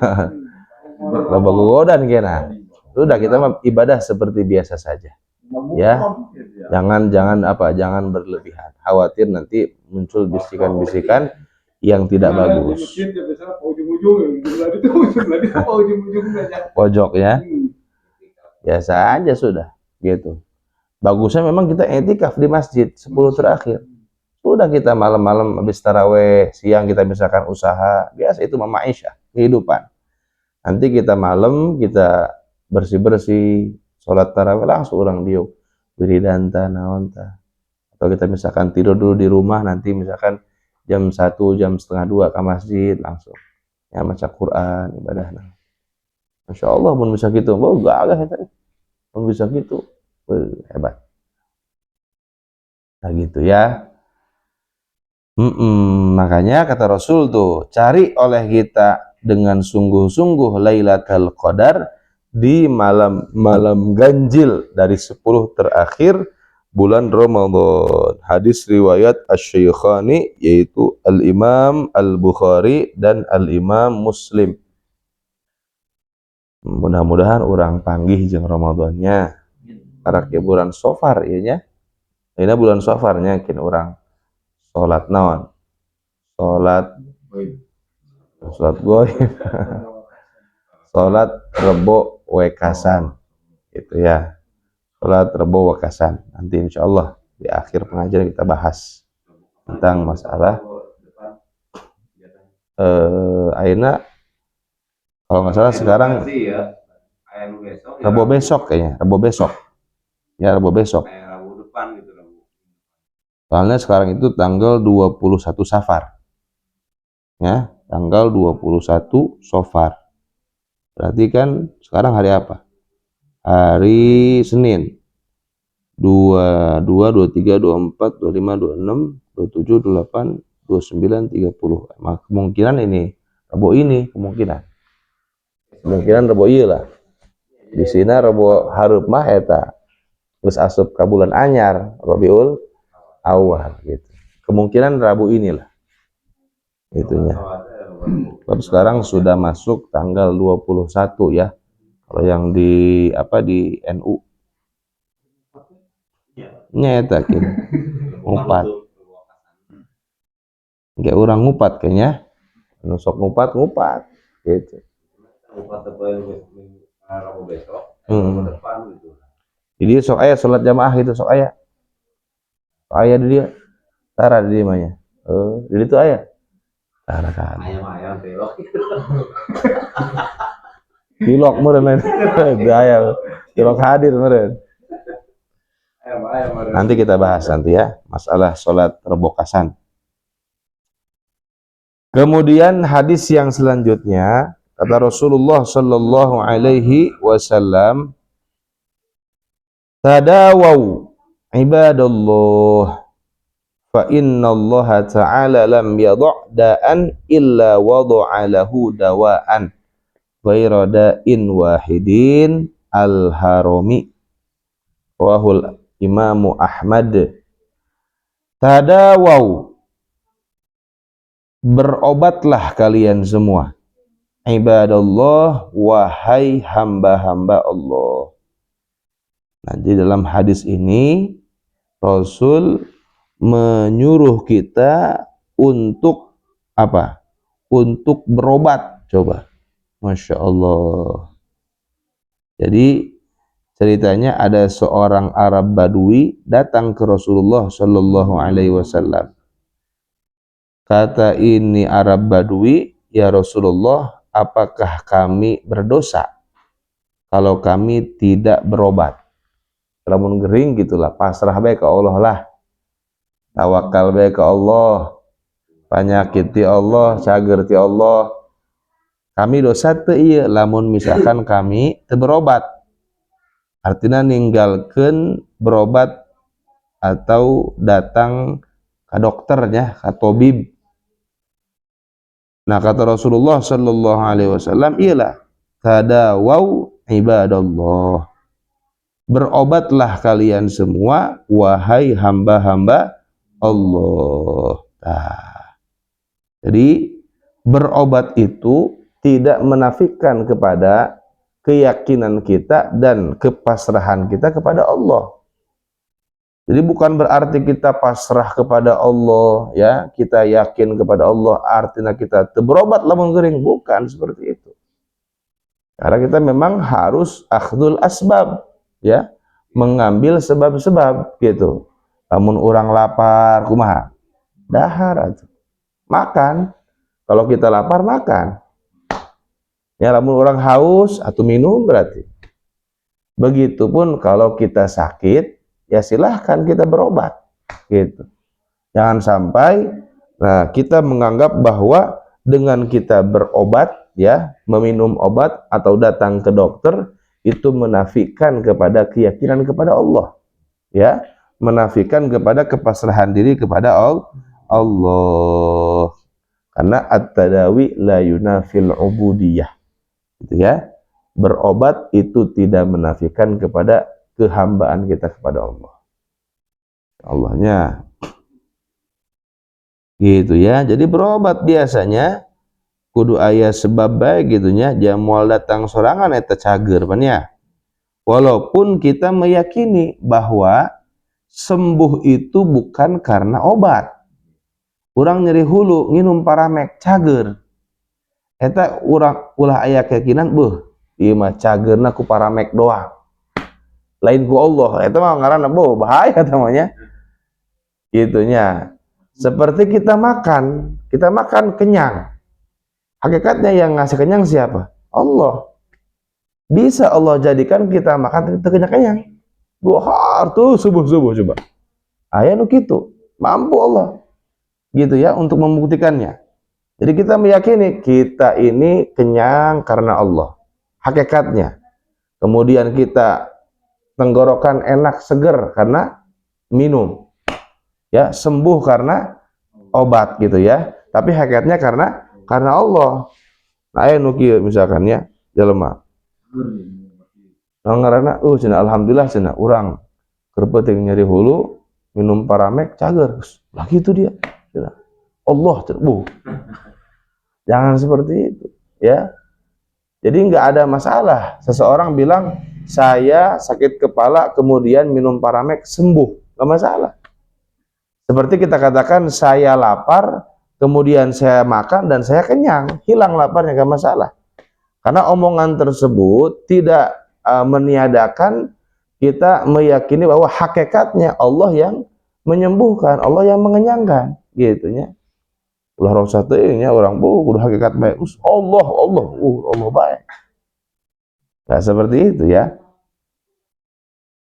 loba godan kena sudah kita mah ibadah seperti biasa saja ya jangan berlebihan khawatir nanti muncul bisikan-bisikan yang tidak bagus pojok ya biasa aja sudah gitu bagusnya memang kita etikaf di masjid 10 terakhir sudah kita malam-malam habis taraweh siang kita misalkan usaha biasa itu ma'aisyah kehidupan nanti kita malam kita bersih-bersih sholat tarawih langsung orang diuk wiridan naon tah. Atau kita misalkan tidur dulu di rumah, nanti misalkan jam 1, jam setengah 2 ke masjid langsung. Ya maca Quran, ibadahna. Masya Allah, mun bisa gitu, oh gagah eta. Mun bisa gitu, hebat. Nah gitu ya. Makanya kata Rasul tuh, cari oleh kita dengan sungguh-sungguh Lailatul Qadar di malam-malam ganjil dari 10 terakhir bulan Ramadan. Hadis riwayat Asy-Syaikhani yaitu Al-Imam Al-Bukhari dan Al-Imam Muslim. Mudah-mudahan orang panggih jeung Ramadannya. Karena bulan Safar ieu nya. Ini bulan Safarnya kin orang salat naon? Salat goib. Salat Rebo Wekasan. Gitu ya. Salat Rebo Wekasan. Nanti insyaallah di akhir pengajian kita bahas tentang masalah ayeuna kalau nggak salah sekarang Rebo besok kayaknya, Rebo besok. Ya, Rebo besok. Soalnya sekarang itu tanggal 21 Safar. Ya, tanggal 21 Safar. Berarti kan sekarang hari apa? Hari Senin. 22, 23, 24, 25, 26, 27, 28, 29, 30. Kemungkinan ini Rebo ini kemungkinan Rebo ieu lah. Di sini Rebo hareup mah eta geus asup ka bulan anyar, Rabiul Awal gitu. Kemungkinan Rabu inilah. Itunya. Tapi sekarang sudah masuk tanggal 21 ya. Kalau yang di di NU. Nya eta kin. Ngupat. Kayak orang ngupat kayaknya. Nu sok ngupat gitu. Jadi sok aya salat jamaah itu sok aya. Aya di dia. Tara di dia mah. Di itu aya. Tara kan. Ayam belok. Pilok meureun aya. Pilok hadir meureun. Nanti kita bahas nanti ya masalah salat rebokasan. Kemudian hadis yang selanjutnya kata Rasulullah sallallahu alaihi wasallam, tadawau ibadallah fa innallaha ta'ala lam yadh' da'an illa wad'a lahu dawa'an ghaira da'in wahidin al-harami. Rawahul Imamu Ahmad. Tadawau, berobatlah kalian semua, ibadallah, wahai hamba-hamba Allah. Nanti dalam hadis ini Rasul menyuruh kita untuk apa? Untuk berobat. Coba, Masya Allah. Jadi ceritanya ada seorang Arab Badui datang ke Rasulullah Shallallahu Alaihi Wasallam. Kata ini Arab Badui, ya Rasulullah, apakah kami berdosa kalau kami tidak berobat? Lamun gering gitulah, pasrah bae ke Allah lah, tawakal bae ke Allah, penyakit ti Allah, cager ti Allah. Kami dosa teu ieu lamun misalkan kami teu berobat. Artinya ninggalkeun berobat atau datang ke dokternya, ke tabib. Nah kata Rasulullah sallallahu alaihi wasallam, ialah tadawau ibadallah. Berobatlah kalian semua wahai hamba-hamba Allah. Nah, jadi berobat itu tidak menafikan kepada keyakinan kita dan kepasrahan kita kepada Allah. Jadi bukan berarti kita pasrah kepada Allah, ya, kita yakin kepada Allah, artinya kita berobat lamun gering, bukan seperti itu. Karena kita memang harus akhdul asbab, ya, mengambil sebab-sebab gitu. Lamun orang lapar, kumaha? Dahar atuh. Makan. Kalau kita lapar, makan. Ya, lamun orang haus atau minum berarti. Begitupun kalau kita sakit, ya silahkan kita berobat gitu. Jangan sampai kita menganggap bahwa dengan kita berobat, ya, meminum obat atau datang ke dokter itu menafikan kepada keyakinan kepada Allah, ya, menafikan kepada kepasrahan diri kepada Allah. Karena at-tadawi la yunafil ubudiyah, gitu ya. Berobat itu tidak menafikan kepada kehambaan kita kepada Allah. Allahnya gitu ya. Jadi berobat biasanya kudu aya sebab baik gitunya, jamual datang sorangan eta cager pan ya. Walaupun kita meyakini bahwa sembuh itu bukan karena obat. Urang nyeri hulu nginum Paramek cager. Eta urang ulah aya keyakinan beuh ieu mah cagerna ku Paramek doang. Lain ku Allah. Eta mah ngaranna bahaya eta mah nya. Gitunya. Seperti kita makan kenyang. Hakikatnya yang ngasih kenyang siapa? Allah. Bisa Allah jadikan kita makan kenyang-kenyang. Duhar tuh subuh-subuh coba. Aya nu kitu. Mampu Allah. Gitu ya untuk membuktikannya. Jadi kita meyakini kita ini kenyang karena Allah. Hakikatnya. Kemudian kita tenggorokan enak seger karena minum. Ya, sembuh karena obat gitu ya. Tapi hakikatnya karena Allah. Nah, aya nu kieu misalkan ya, jelema. Ngaranna cenah alhamdulillah cenah urang keur peuting nyeri hulu minum Paramek cager. Lah kitu dia. Cenah. Allah cenah. Jangan seperti itu, ya. Jadi nggak ada masalah. Seseorang bilang saya sakit kepala kemudian minum Paramek sembuh, nggak masalah. Seperti kita katakan saya lapar, kemudian saya makan dan saya kenyang, hilang laparnya, gak masalah. Karena omongan tersebut tidak meniadakan kita meyakini bahwa hakikatnya Allah yang menyembuhkan, Allah yang mengenyangkan, gitunya. Ulah rasa teuing nya urang kudu hakikat bae. Allah baik. Nah, seperti itu ya.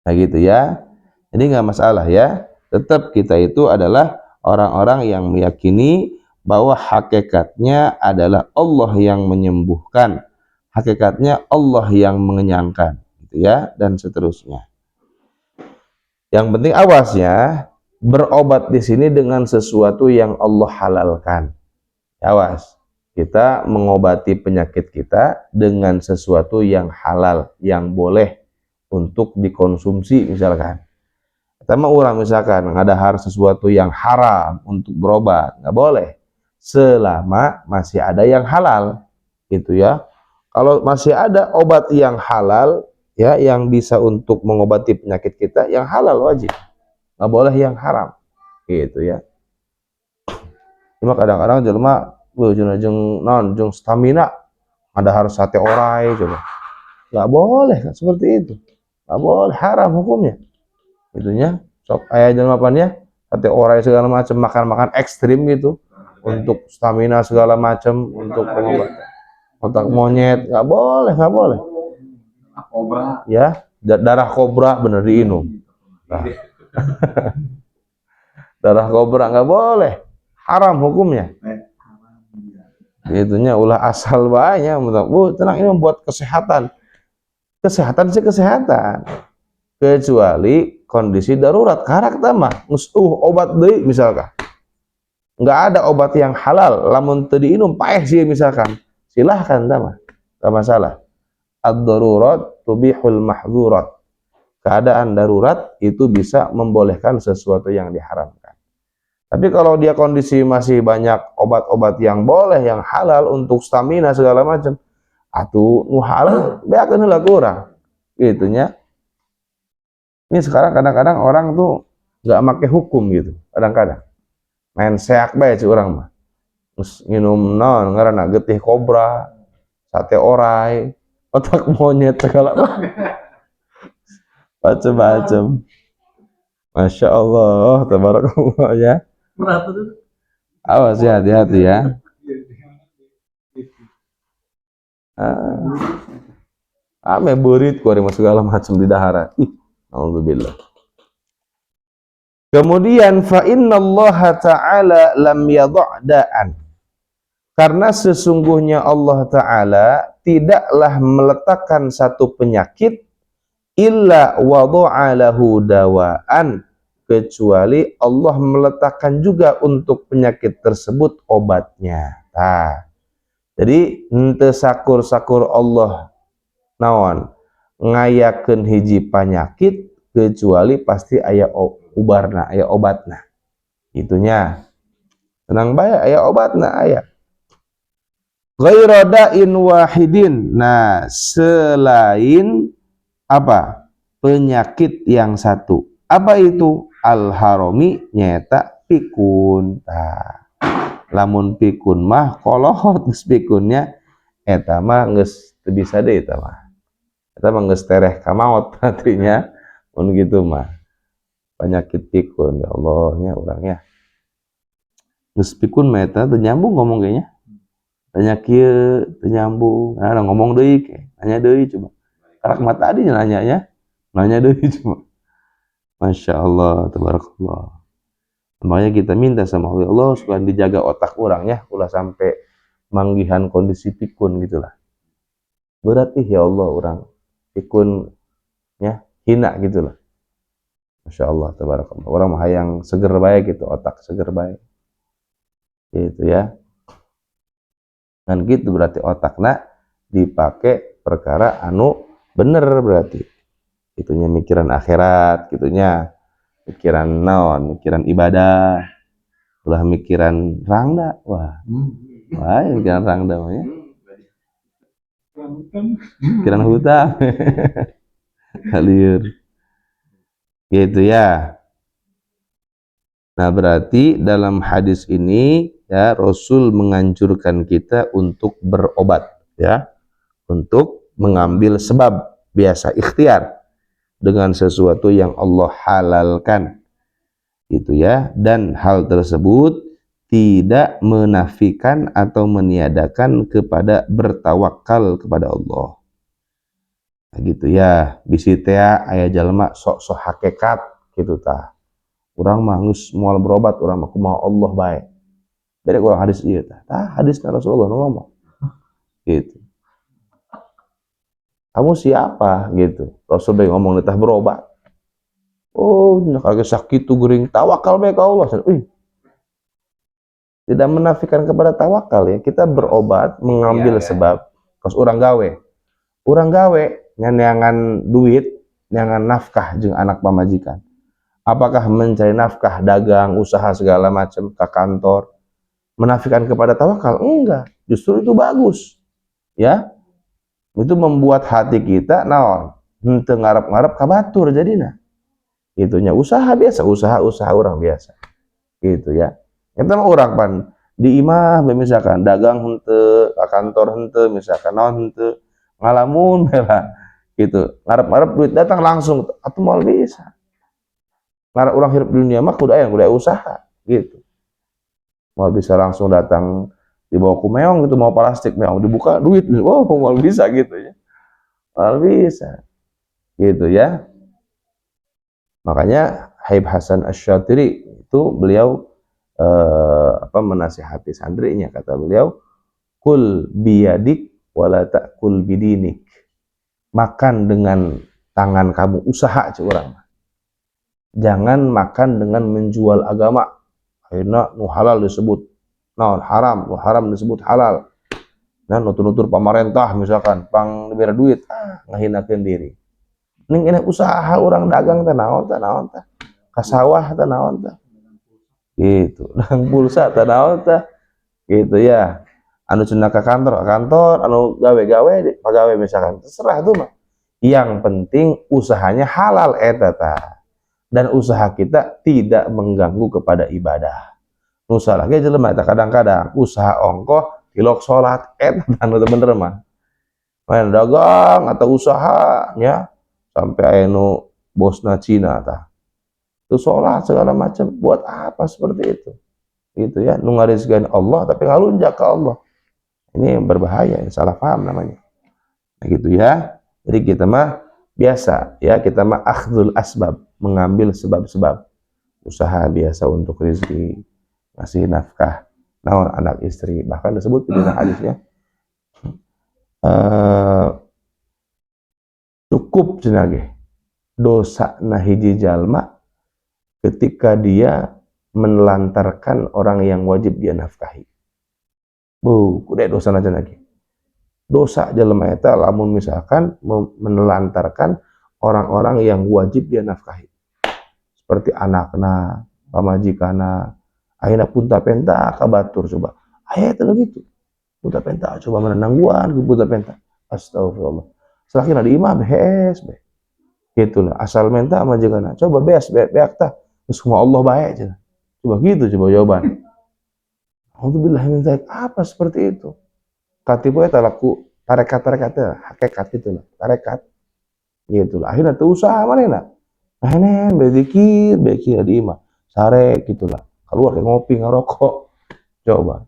Nah gitu ya. Jadi nggak masalah ya. Tetap kita itu adalah orang-orang yang meyakini bahwa hakikatnya adalah Allah yang menyembuhkan, hakikatnya Allah yang mengenyangkan, gitu ya, dan seterusnya. Yang penting awas ya, berobat di sini dengan sesuatu yang Allah halalkan. Awas, kita mengobati penyakit kita dengan sesuatu yang halal, yang boleh untuk dikonsumsi misalkan. Pertama orang misalkan ngadahar sesuatu yang haram untuk berobat, nggak boleh selama masih ada yang halal, gitu ya. Kalau masih ada obat yang halal, ya, yang bisa untuk mengobati penyakit kita, yang halal wajib, nggak boleh yang haram, gitu ya. Cuma kadang-kadang jelema jeung stamina ngadahar sate orai coba, nggak boleh kan seperti itu, nggak boleh, haram hukumnya. Itunya sok aya jelemapannya sate orai segala macam, makan ekstrim gitu untuk stamina segala macam, untuk pengobatan otak monyet, nggak boleh ya. Darah kobra bener diinum. Nah. Darah kobra nggak boleh, haram hukumnya. Itunya ulah asal banyak, tenang, ini membuat kesehatan sih kesehatan, kecuali kondisi darurat karakter mah obat deui misalkan nggak ada obat yang halal lamun teu diinum paeh sih misalkan, silahkan mah nggak masalah. Ad-darurat tubihul mahzurat, keadaan darurat itu bisa membolehkan sesuatu yang diharamkan. Tapi kalau dia kondisi masih banyak obat-obat yang boleh, yang halal untuk stamina segala macam, atuh nu halal beakeun heula kurang gitunya. Ini sekarang kadang-kadang orang tuh nggak make hukum gitu, kadang-kadang main seak bae ci urang mah. Terus minum naon ngaranna getih kobra, sate orai, otak monyet segala macam-macam. Masya Allah, tabarakallah ya. Awas ya, hati-hati ya. Ame burit ku segala macam di dahara. Alhamdulillah. Kemudian fa innallaha ta'ala lam yadha' da'an. Karena sesungguhnya Allah Ta'ala tidaklah meletakkan satu penyakit illa wadha'a lahu dawaan, kecuali Allah meletakkan juga untuk penyakit tersebut obatnya. Nah, jadi henteu sakur-sakur Allah naon ngayakeun hiji penyakit kecuali pasti aya ubarna, aya obatna. Itunya. Tenang bae aya obatna aya. Ghaira da'in wahidin. Nah, selain apa? Penyakit yang satu. Apa itu? Al-harami nyata pikun. Nah, lamun pikun mah kolot geus pikunnya eta mah geus teu bisa deui eta mah. Eta mah geus tereh ka maot artinya mun gitu mah. Penyakit pikun, ya Allah nya urangnya. Geus pikun mah eta teu nyambung ngomong ge nya. Tanya kieu teu nyambung. Nah, ngomong deui ke. Nanya deui coba. Karak mata tadi nanya ya. Nanya deui cuma. Masya Allah, tabarakallah. Makanya kita minta sama Allah supaya dijaga otak orang ya, ulah sampai manggihan kondisi pikun gitulah. Berarti ya Allah orang pikun ya hina gitulah. Masya Allah, tabarakallah. Orang mah yang seger baik gitu, otak seger baik. Gitu ya. Dan gitu berarti otakna dipakai perkara anu bener berarti. Itunya mikiran akhirat, gitunya mikiran naon, mikiran ibadah, ulah mikiran rangda, wah mikiran rangda ya, mikiran hutang, liur, gitu ya. Nah berarti dalam hadis ini ya Rasul menganjurkan kita untuk berobat ya, untuk mengambil sebab biasa ikhtiar dengan sesuatu yang Allah halalkan gitu ya, dan hal tersebut tidak menafikan atau meniadakan kepada bertawakal kepada Allah. Nah, gitu ya, bisi teh aya jalma sok-sok hakikat gitu tah. Urang mah geus moal berobat, urang mah kumaha Allah bae. Beda urang hadis ieu tah. Tah hadisna Rasulullah ngomong. Gitu. Kamu siapa gitu? Rasul bae ngomong tah berobat. Oh, kagak sakit tuh gering tawakal bae ka Allah. Tidak menafikan kepada tawakal ya. Kita berobat, mengambil sebab. Kos urang gawe. Urang gawe nyanyangan duit, nyangan nafkah jeung anak pamajikan. Apakah mencari nafkah, dagang, usaha segala macam ke kantor menafikan kepada tawakal? Enggak, justru itu bagus. Ya. Itu membuat hati kita naon? Henteu ngarep-ngarep ka batur jadina. Itunya usaha biasa, usaha orang biasa. Gitu ya. Eta mah urang pan di imah misalkan dagang henteu, ka kantor henteu, misalkan naon henteu, ngalamun lah. Gitu. Ngarep-ngarep duit datang langsung atuh moal bisa. Karena orang hidup di dunia mah kudu aya usaha gitu. Mau bisa langsung datang dibawa ku meong gitu, mau plastik meong dibuka duit, oh mau bisa gitu ya. Mau bisa. Gitu ya. Makanya Habib Hasan Asy-Syadzili itu beliau menasihati santrinya, kata beliau, kul biyadik wala ta'kul bidinik. Makan dengan tangan kamu, usaha cik urang. Jangan makan dengan menjual agama. Akhirnya nu halal disebut naon haram, nu haram disebut halal. Nah, nutur-nutur pemerintah misalkan pang diberi duit, ngahinakeun diri. Ning ini usaha orang dagang teh naon teh. Ka sawah teh naon teh. Gitu. Dagang pulsa teh naon teh. Gitu ya. Anu cenah ka kantor, anu gawe-gawe pagawe misalkan. Terserah tuh mah. Yang penting usahanya halal eta tah. Dan usaha kita tidak mengganggu kepada ibadah. Usaha lagi jelema eta kadang-kadang usaha ongkoh tilok salat eta anu teu bener mah. Main dagang atau usahanya sampai aya nu bosna Cina tah. Tu salat segala macam, buat apa seperti itu? Gitu ya, nu ngarizkeun Allah tapi ngalunjak ke Allah. Ini yang berbahaya, yang salah paham namanya. Nah, gitu ya. Jadi kita mah biasa ya, kita mah akhdul asbab, mengambil sebab-sebab usaha biasa untuk rezeki, ngasih nafkah naon anak istri, bahkan disebut di hadisnya cukup cenah ge dosa na hiji jalma ketika dia menelantarkan orang yang wajib dia nafkahi. Kudu dosa na cenah ge. Dosa jalma eta lamun misalkan menelantarkan orang-orang yang wajib dia nafkahi. Seperti anakna, pamajikana, ayeuna punta penta ka batur coba. Aya eta gitu. Punta penta coba menangguan ke punta penta. Astagfirullah. Selakina di imah behes be. Gitulah asal menta majikana. Coba beas beak tah. Geus Allah bae cenah. Coba gitu coba jawaban. Alhamdulillah min dzalik. Apa seperti itu? Katipu eta laku tarekat-tarekat teh hakikat itu lah. Tarekat. Gitulah. Akhirnya teu usaha manehna. Nen bezikir di imah. Sare gitulah. Keluar ke ngopi ngerokok. Coba.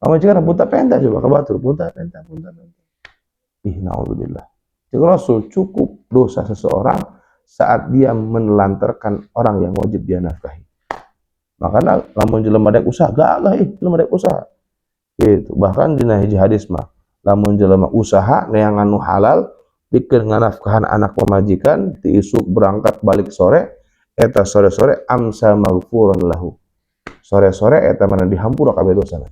Sama jangan punta penta coba ke batur. Punta penta. Ih, naudzubillah. Jadi Rasul cukup dosa seseorang saat dia menelantarkan orang yang wajib dia nafkahi. Makanya lamun jelema dek usaha, gagah jelema dek usaha. Gitu. Bahkan dina hiji hadis mah, lamun jelema usaha neangan nu halal bikin nganafkahan anak pemajikan, ti isuk berangkat balik sore, eta sore-sore amsa maghfuran lahu. Sore-sore eta mana dihampura kabeh dosana.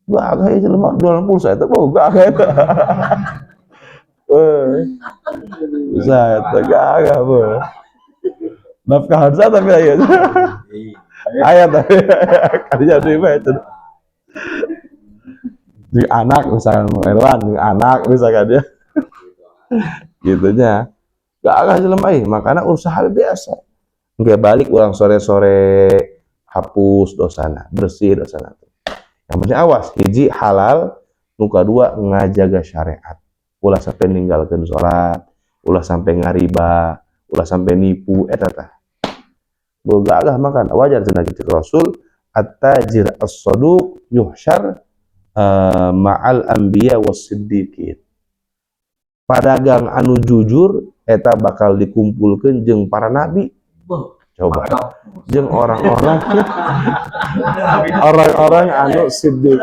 Gagah ieu jelema jualan pulsa eta gagah eta. Usaha eta gagah beuh. Nafkahan sa tapi aya. Aya tapi kerja deui mah eta. Di anak misalkan Erwan, di anak misalkan dia. Gitunya. Gagah jelema ieu, makana usaha biasa. Engke balik urang sore-sore hapus dosana, bersih dosana. Yang penting awas, hiji halal, nu kadua ngajaga syariat. Ulah sampai ninggalkeun salat, ulah sampai ngariba, ulah sampai nipu eta tah. Gagah makan wajar cenah kitu Rasul at-tajir as-saduq yuhsyar ma'al anbiya was-siddiqin. Padagang anu jujur eta bakal dikumpulkeun jeung para nabi. Coba jeung orang-orang anu siddiq.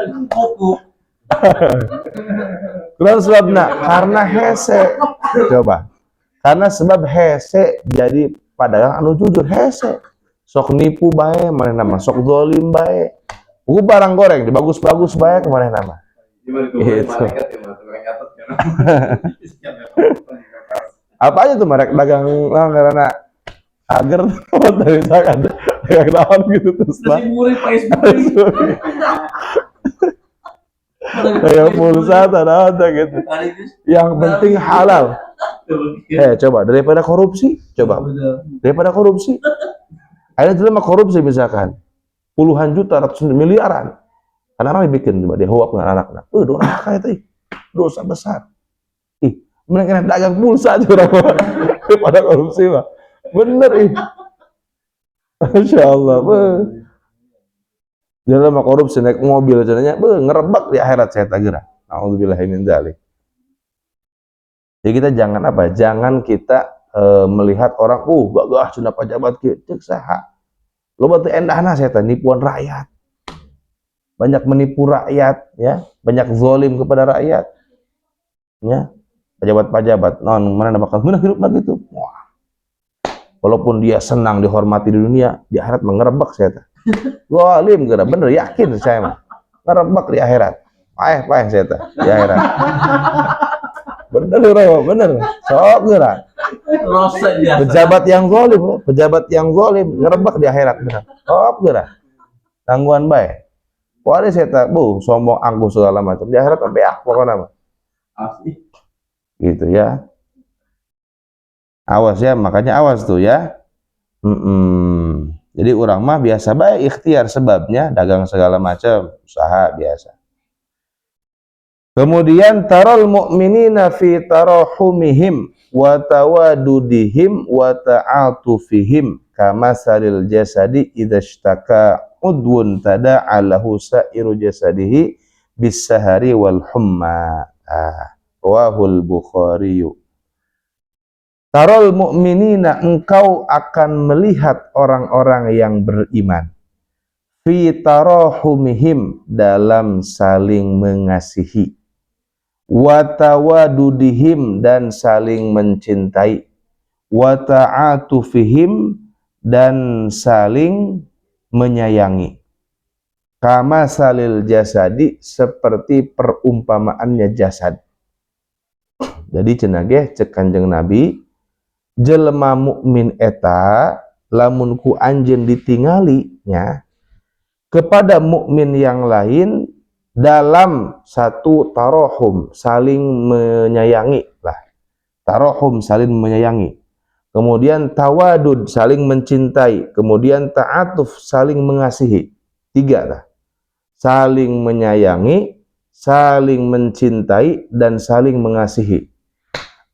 Kenapa sebabna? Karena hese. Coba. Karena sebab hese jadi padagang anu jujur hese. Sok nipu bae manehna mah, sok zalim bae. Barang goreng dibagus-bagus bae ke manehna mah. Gitu. Apa aja tuh merek dagang ngaranna agar dari misalkan dagang naon gitu terus lah. Kayak pulsa naon gitu. Yang penting halal. Coba daripada korupsi, coba. Daripada korupsi. Ada jelema korupsi misalkan puluhan juta, ratusan miliaran. Anak-anak dibikin coba dia hoak dengan anak-anak. Dosa itu dosa besar. Mereka dagang pulsa juga pada korupsi mah. Bener Masya Allah. Jelema korupsi naik mobil cenanya, ngerebak di akhirat saya tak geura. Nauzubillahi min dzalik. Jadi kita jangan apa? Jangan kita melihat orang, gagah cenah pejabat kieu, ceuk saha. Loba teu endahna saya teh nipuan rakyat. Banyak menipu rakyat, ya, banyak zalim kepada rakyat. Ya. Pejabat-pejabat, mana bakal guna hidupna gitu. Wah. Walaupun dia senang dihormati di dunia, di akhirat mengerebek saya teh. Zalim geura, bener yakin saya mah. Ngerebek di akhirat. Paeh saya teh di akhirat. Bener. Sok geura. Pejabat yang zalim ngerebek di akhirat bener. Sok geura. Tangguhan bae. Poare saya teh, sombong angkuh segala macam. Di akhirat beak pokona mah. Asli. Gitu ya. Awas ya, makanya awas tuh ya. Jadi orang mah biasa baik ikhtiar sebabnya dagang segala macam, usaha biasa. Kemudian taral mu'minina fi tarahumihim wa tawadudihim wa ta'atufihim kama salil jasadi idza ishtaka udwun tada'a lahu sa'iru jasadihi bis-sahari wal humma. Rawahul Bukhari. Tarol mu'minina, engkau akan melihat orang-orang yang beriman. Fi tarahumihim, dalam saling mengasihi. Wa tawadudihim, dan saling mencintai. Wa ta'atufihim, dan saling menyayangi. Kama salil jasadi, seperti perumpamaannya jasad. Jadi cenah cek Kanjeng Nabi, jelema mukmin eta lamun ku anjeun ditinggalinya kepada mukmin yang lain dalam satu tarohum, saling menyayangi lah. Tarohum, saling menyayangi. Kemudian tawadud, saling mencintai. Kemudian ta'atuf, saling mengasihi. 3 lah. Saling menyayangi, saling mencintai, dan saling mengasihi.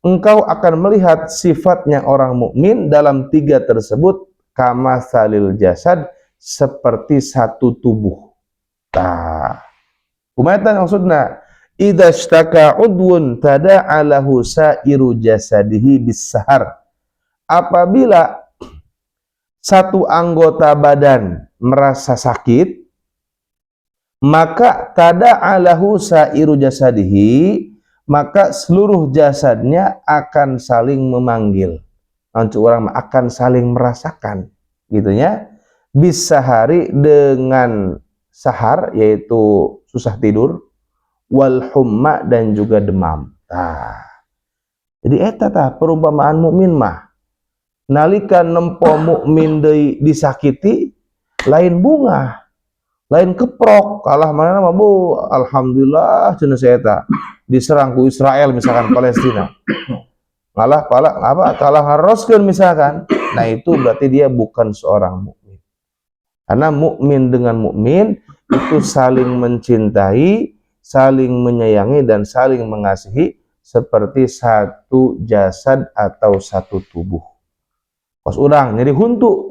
Engkau akan melihat sifatnya orang mukmin dalam 3 tersebut, kama salil jasad, seperti satu tubuh. Tah. Kumatan maksudna, idza ishtaka udwun tada'a lahu sa'iru jasadihi bis-sahar. Apabila satu anggota badan merasa sakit, maka tada'a lahu sa'iru jasadihi, maka seluruh jasadnya akan saling memanggil. Nanti orang akan saling merasakan, gitu ya. Bisa hari dengan sahar, yaitu susah tidur, wal humma, dan juga demam. Nah, jadi eta tah perumpamaan mukmin mah. Nalika nempo mukmin disakiti, lain bunga, lain keprok, kalah mana mah bu, alhamdulillah cenah saya eta diserang ku Israel misalkan Palestina. Kalah haroskeun misalkan. Nah, itu berarti dia bukan seorang mukmin. Karena mukmin dengan mukmin itu saling mencintai, saling menyayangi, dan saling mengasihi seperti satu jasad atau satu tubuh. Pas urang jadi huntu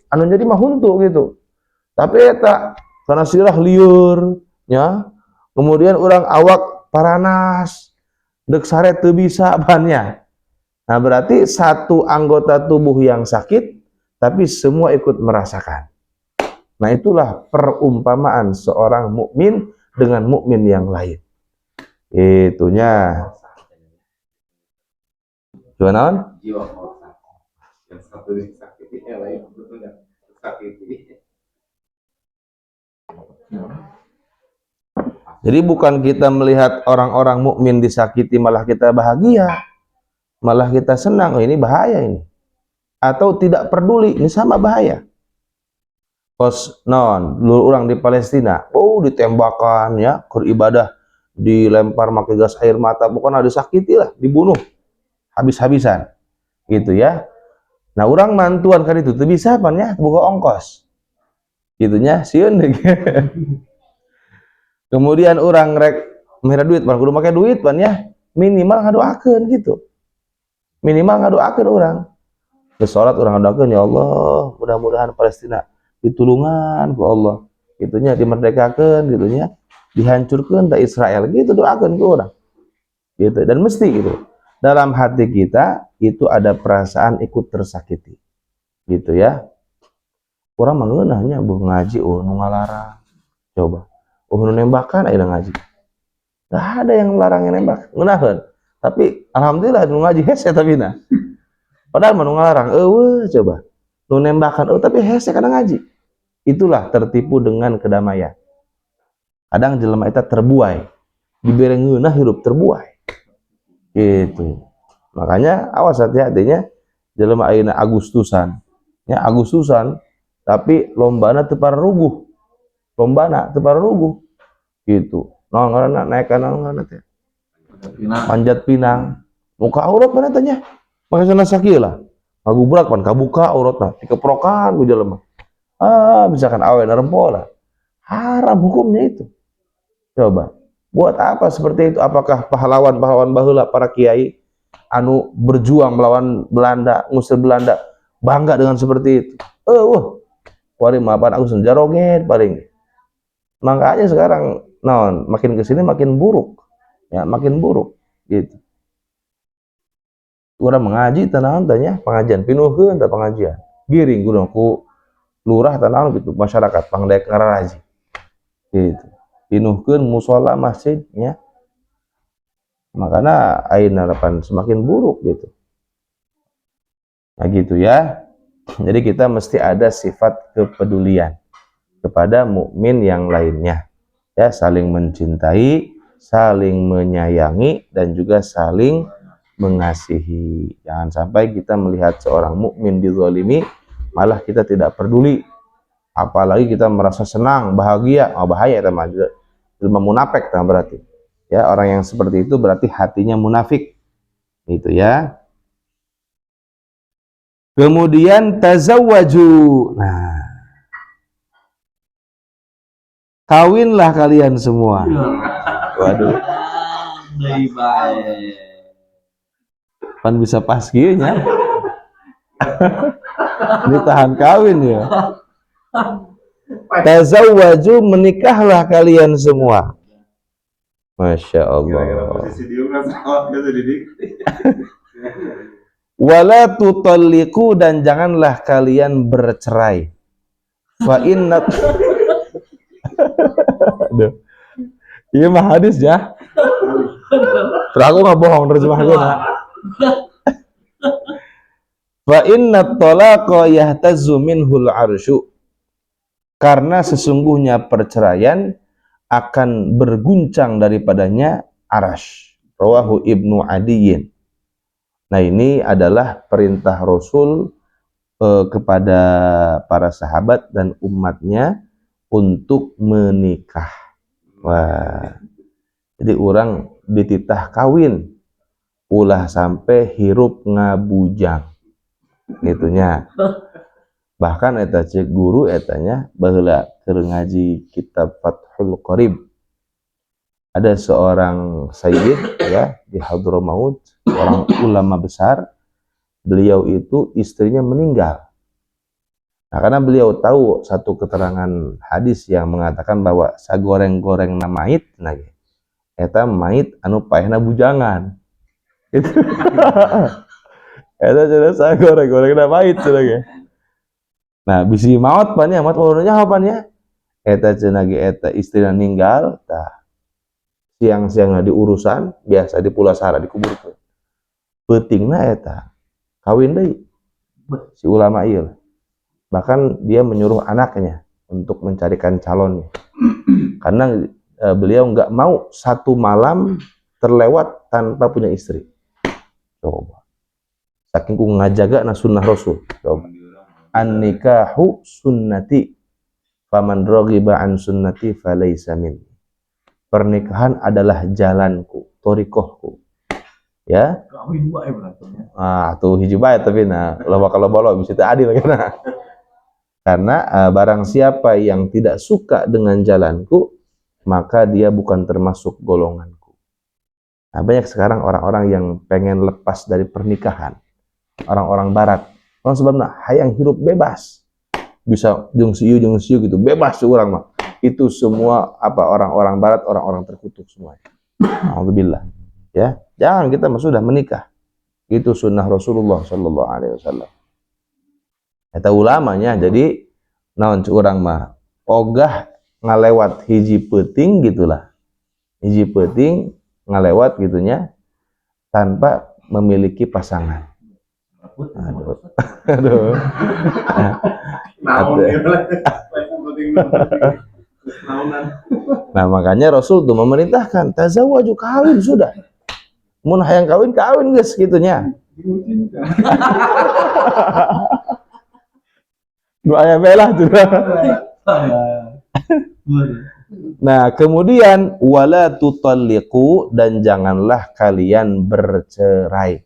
anu jadi mah huntu gitu. Tapi eta karena sirah liur nya, kemudian orang awak paranas, dek sare teu bisa bannya. Nah, berarti satu anggota tubuh yang sakit, tapi semua ikut merasakan. Nah, itulah perumpamaan seorang mukmin dengan mukmin yang lain. Itunya. Gimana? Yang satu disakiti, yang lain betul yang disakiti. Jadi bukan kita melihat orang-orang mukmin disakiti malah kita bahagia, malah kita senang. Oh, ini bahaya ini. Atau tidak peduli, ini sama bahaya. Pos non, dulu orang di Palestina, ditembakkan ya, ibadah dilempar pakai gas air mata, bukan ada disakiti lah, dibunuh habis-habisan, gitu ya. Nah, orang mantuan kan itu, tuh bisa pan ya, buka ongkos, gitunya, sieun deh. Kemudian orang rek merah duit, pan kudu make duit pan ya, minimal ngadoakeun gitu, minimal ngadoakeun orang. Ke salat orang ngadoakeun, ya Allah, mudah-mudahan Palestina ditulungan ku Allah, gitunya, dimerdekakan, gitunya, dihancurkan tak Israel, gitu doakan ke orang, gitu. Dan mesti gitu, dalam hati kita itu ada perasaan ikut tersakiti, gitu ya. Orang mengenahnya bu ngaji, nu ngalarang, coba, nu nembakan, ayo ngaji, nggak ada yang melarang yang nembak, ngenahan. Tapi alhamdulillah nu ngaji hese tapi nah, padahal nu ngalarang, coba, nu nembakan, tapi hese kadang ngaji. Itulah tertipu dengan kedamaian. Kadang jelema eta terbuai, dibere ngeunah hirup terbuai. Gitu. Makanya awas hati-hatinya jelema ayeuna Agustusan. Ya Agustusan, tapi lombana teu pararuguh. Lombana teu pararuguh. Gitu. Naon ngaranna naek kana ngaranna teh? Panjat pinang. Muka aurat mana tanya? Make sana sakieu lah. Ngagubrak pan kabuka auratna, dikeprokan ku jelema. Misalkan awen rempo lah, haram hukumnya itu. Coba, buat apa seperti itu? Apakah pahlawan-pahlawan baheula para kiai anu berjuang melawan Belanda, ngusir Belanda, bangga dengan seperti itu? Wari maafan aku senjaroget paling. Makanya sekarang, makin kesini makin buruk, ya makin buruk, gitu. urang mengaji tanaon tanya pengajian pinuhkeun teh pengajian giring kudu ku lurah tanaon gitu masyarakat pangdaek ngararaji gitu pinuhkeun musola masjidnya makanya ayeuna harapan semakin buruk gitu. Nah gitu ya. Jadi kita mesti ada sifat kepedulian kepada mukmin yang lainnya. Ya, saling mencintai, saling menyayangi dan juga saling mengasihi. Jangan sampai kita melihat seorang mukmin dizalimi malah kita tidak peduli. Apalagi kita merasa senang, bahagia, bahaya itu mah ilmu munafik berarti. Ya, orang yang seperti itu berarti hatinya munafik. Gitu ya. Kemudian tazawwaju. Nah, kawinlah kalian semua. Waduh. Pan bisa pas kieu nya. Ditahan kawin ya. Tazawwaju, menikahlah kalian semua. Masya Allah. Wala tutalliqu, dan janganlah kalian bercerai. Fa inna aduh. Iya mah hadis ya. Terus aku nggak bohong terjemahkan. Fa inna talaqa yahtazzu minhul arsyu. Karena sesungguhnya perceraian akan berguncang daripadanya arasy. Rawahu Ibnu Adiyyin. Nah, ini adalah perintah Rasul kepada para sahabat dan umatnya untuk menikah. Wah. Jadi orang dititah kawin ulah sampai hirup ngabujang. Gitunya. Bahkan eta cek guru etanya baheula keur ngaji kitab Fathul Qarib. Ada seorang sayyid ya di Hadramaut, orang ulama besar. Beliau itu istrinya meninggal. Nah, karena beliau tahu satu keterangan hadis yang mengatakan bahwa sagoreng-goreng na mait, nah eta mait anu paehna bujangan. Itu. Eta cenah sagoreng-goreng na mait cenah. Nah, bisi maot pan nya, maot ulunnya apa nya? Eta cenah ge eta istrina ninggal, tah siang-siangna diurusan, biasa di pulasara dikuburkeun. Peutingna eta kawin deui si ulama ieu. Bahkan dia menyuruh anaknya untuk mencarikan calonnya. Karena beliau nggak mau satu malam terlewat tanpa punya istri. Coba. Saking ku ngajaga na sunnah Rasul. Coba. An-nikahu sunnati. Faman raghiba an sunnati falaysa minni. Pernikahan adalah jalanku, thariqahku. Ya. Kawin bae berarti. Tuh hiji bae tapi nah loba kalobolo bisa teu adil kana. Karena barang siapa yang tidak suka dengan jalanku, maka dia bukan termasuk golonganku. Nah, banyak sekarang orang-orang yang pengen lepas dari pernikahan. Orang-orang barat. Orang sebabna hayang hirup bebas. Bisa jeung sieu gitu, bebas urang mah. Itu semua apa orang-orang barat, orang-orang terkutuk semua. Alhamdulillah. Ya, jangan kita sudah menikah. Itu sunnah Rasulullah sallallahu alaihi wasallam. Eta ulamanya jadi naon urang mah ogah ngalewat hiji peuting gitulah. Hiji peuting ngalewat gitunya tanpa memiliki pasangan. Aduh. Aduh. Nah, makanya Rasul tuh memerintahkan tazawwaju, kawin sudah. Mun hayang kawin geus gitunya. Dua ayam belah tuh. Nah, kemudian wala tutalliqu, dan janganlah kalian bercerai.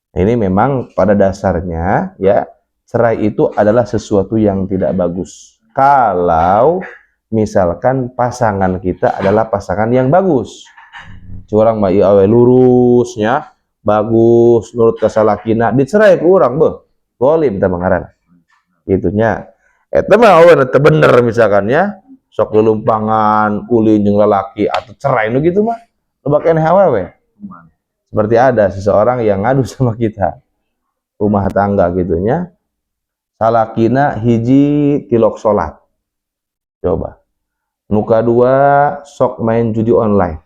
Ini memang pada dasarnya ya, cerai itu adalah sesuatu yang tidak bagus. Kalau misalkan pasangan kita adalah pasangan yang bagus. Curang mah ieu awe lurusnya, bagus, nurut ka salakina, dicerai ku urang beuh. Zalim teh ngaranna. Gitunya. Eta mah aweuna teu bener misalkan ya, sok lelumpangan ulin jeung lalaki atau cerai nu gitu mah. Loba keneh awewe. seperti ada seseorang yang ngadu sama kita rumah tangga gitunya, salakina hiji tilok sholat, coba nuka dua sok main judi online,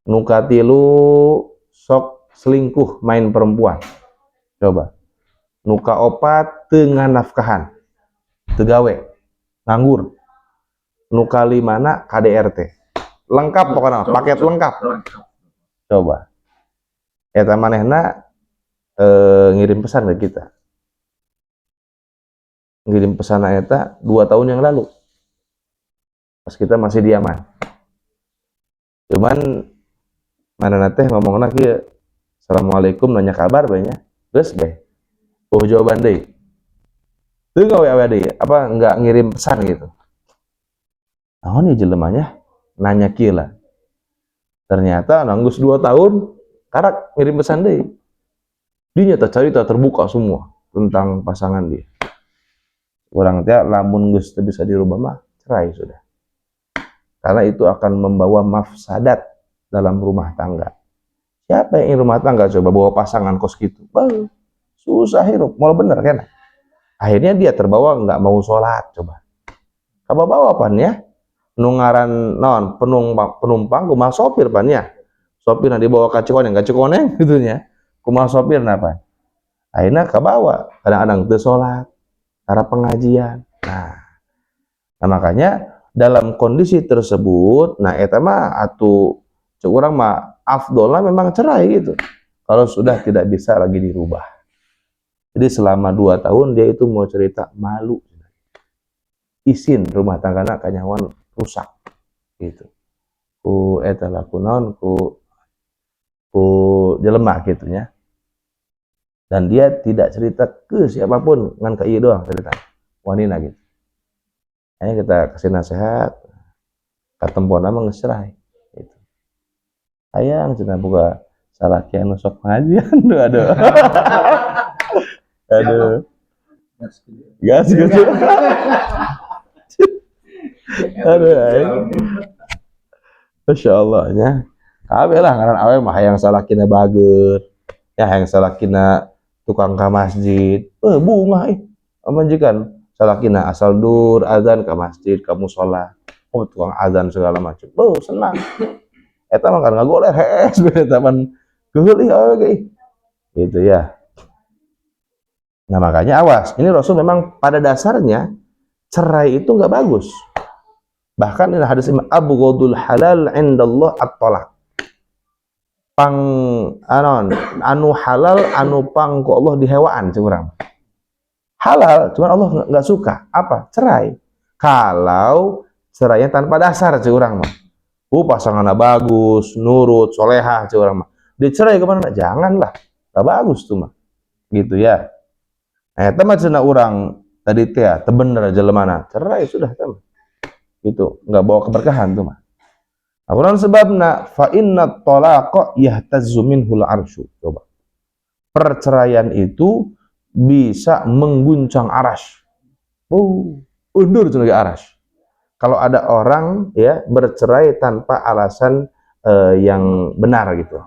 nuka tilu sok selingkuh main perempuan, coba nuka opat tengah nafkahan tegawe nganggur, nuka limana KDRT lengkap pokoknya paket lengkap, coba eta manehna ngirim pesan ke kita, ngirim pesan eta 2 tahun yang lalu pas kita masih diaman, cuman mana teh ngomongna kieu assalamualaikum nanya kabar banyak terus deh jawaban deh teu gawe deui apa enggak ngirim pesan gitu. Naon nih jelemanya nanya kieu lah, ternyata nanggus 2 tahun karak ngirim pesan deh, dia nyata cerita terbuka semua tentang pasangan dia. Orang teh lamun geus teu bisa dirubah mah cerai sudah, karena itu akan membawa mafsadat dalam rumah tangga. Siapa yang ingin rumah tangga coba bawa pasangan kos gitu, susah hirup, mau bener kan? Akhirnya dia terbawa nggak mau sholat, coba kabawa pan ya nungaran non penumpang kumaha sopir pan ya, sopir dibawa ka Cikoneng gitu nya, kumaha sopir napa akhirnya kabawa kadang-kadang teu sholat cara pengajian. Nah makanya dalam kondisi tersebut, nah eta mah atuh cek urang mah afdolna memang cerai gitu kalau sudah tidak bisa lagi dirubah. Jadi selama 2 tahun dia itu mau cerita malu, izin rumah tanggana kanyawan rusak gitu ku eta lah kunaon ku jelema gitunya, dan dia tidak cerita ke siapapun ngan ka ieu doang cerita wanina gitu. Hanya kita kasih nasihat katempona mah geus cerai gitu. Hayang cenah boga salaki anu sok pengajian aduh aduh gas gitu aduh Masya Allah nya kabeh lah ngaran awe mah hayang salakina bager ya, hayang salakina tukang ka masjid bunga majikan salakina asal dur azan ke masjid kamu sholat tukang azan segala macam senang eta mah kan ngagoler hees beda taman geulih awe ge gitu ya. Nah makanya awas, ini Rasul memang pada dasarnya cerai itu nggak bagus. Bahkan ini hadis Imam abghadul halal indallah at-talaq, pang anu halal anu pang ku Allah dihewaan curang halal, cuman Allah nggak suka apa cerai. Kalau cerainya tanpa dasar curang mah pasangannya bagus nurut solehah curang mah dicerai kemana, janganlah, nggak bagus tuh mah gitu ya. Teman cenah urang tadi teh bener jelemana cerai sudah teman itu nggak bawa keberkahan tuh mah. Akuran sebabna fa inna talaqa yahtazzu minhul arsyu, coba perceraian itu bisa mengguncang aras. Undur cenah aras. Kalau ada orang ya bercerai tanpa alasan yang benar gitu,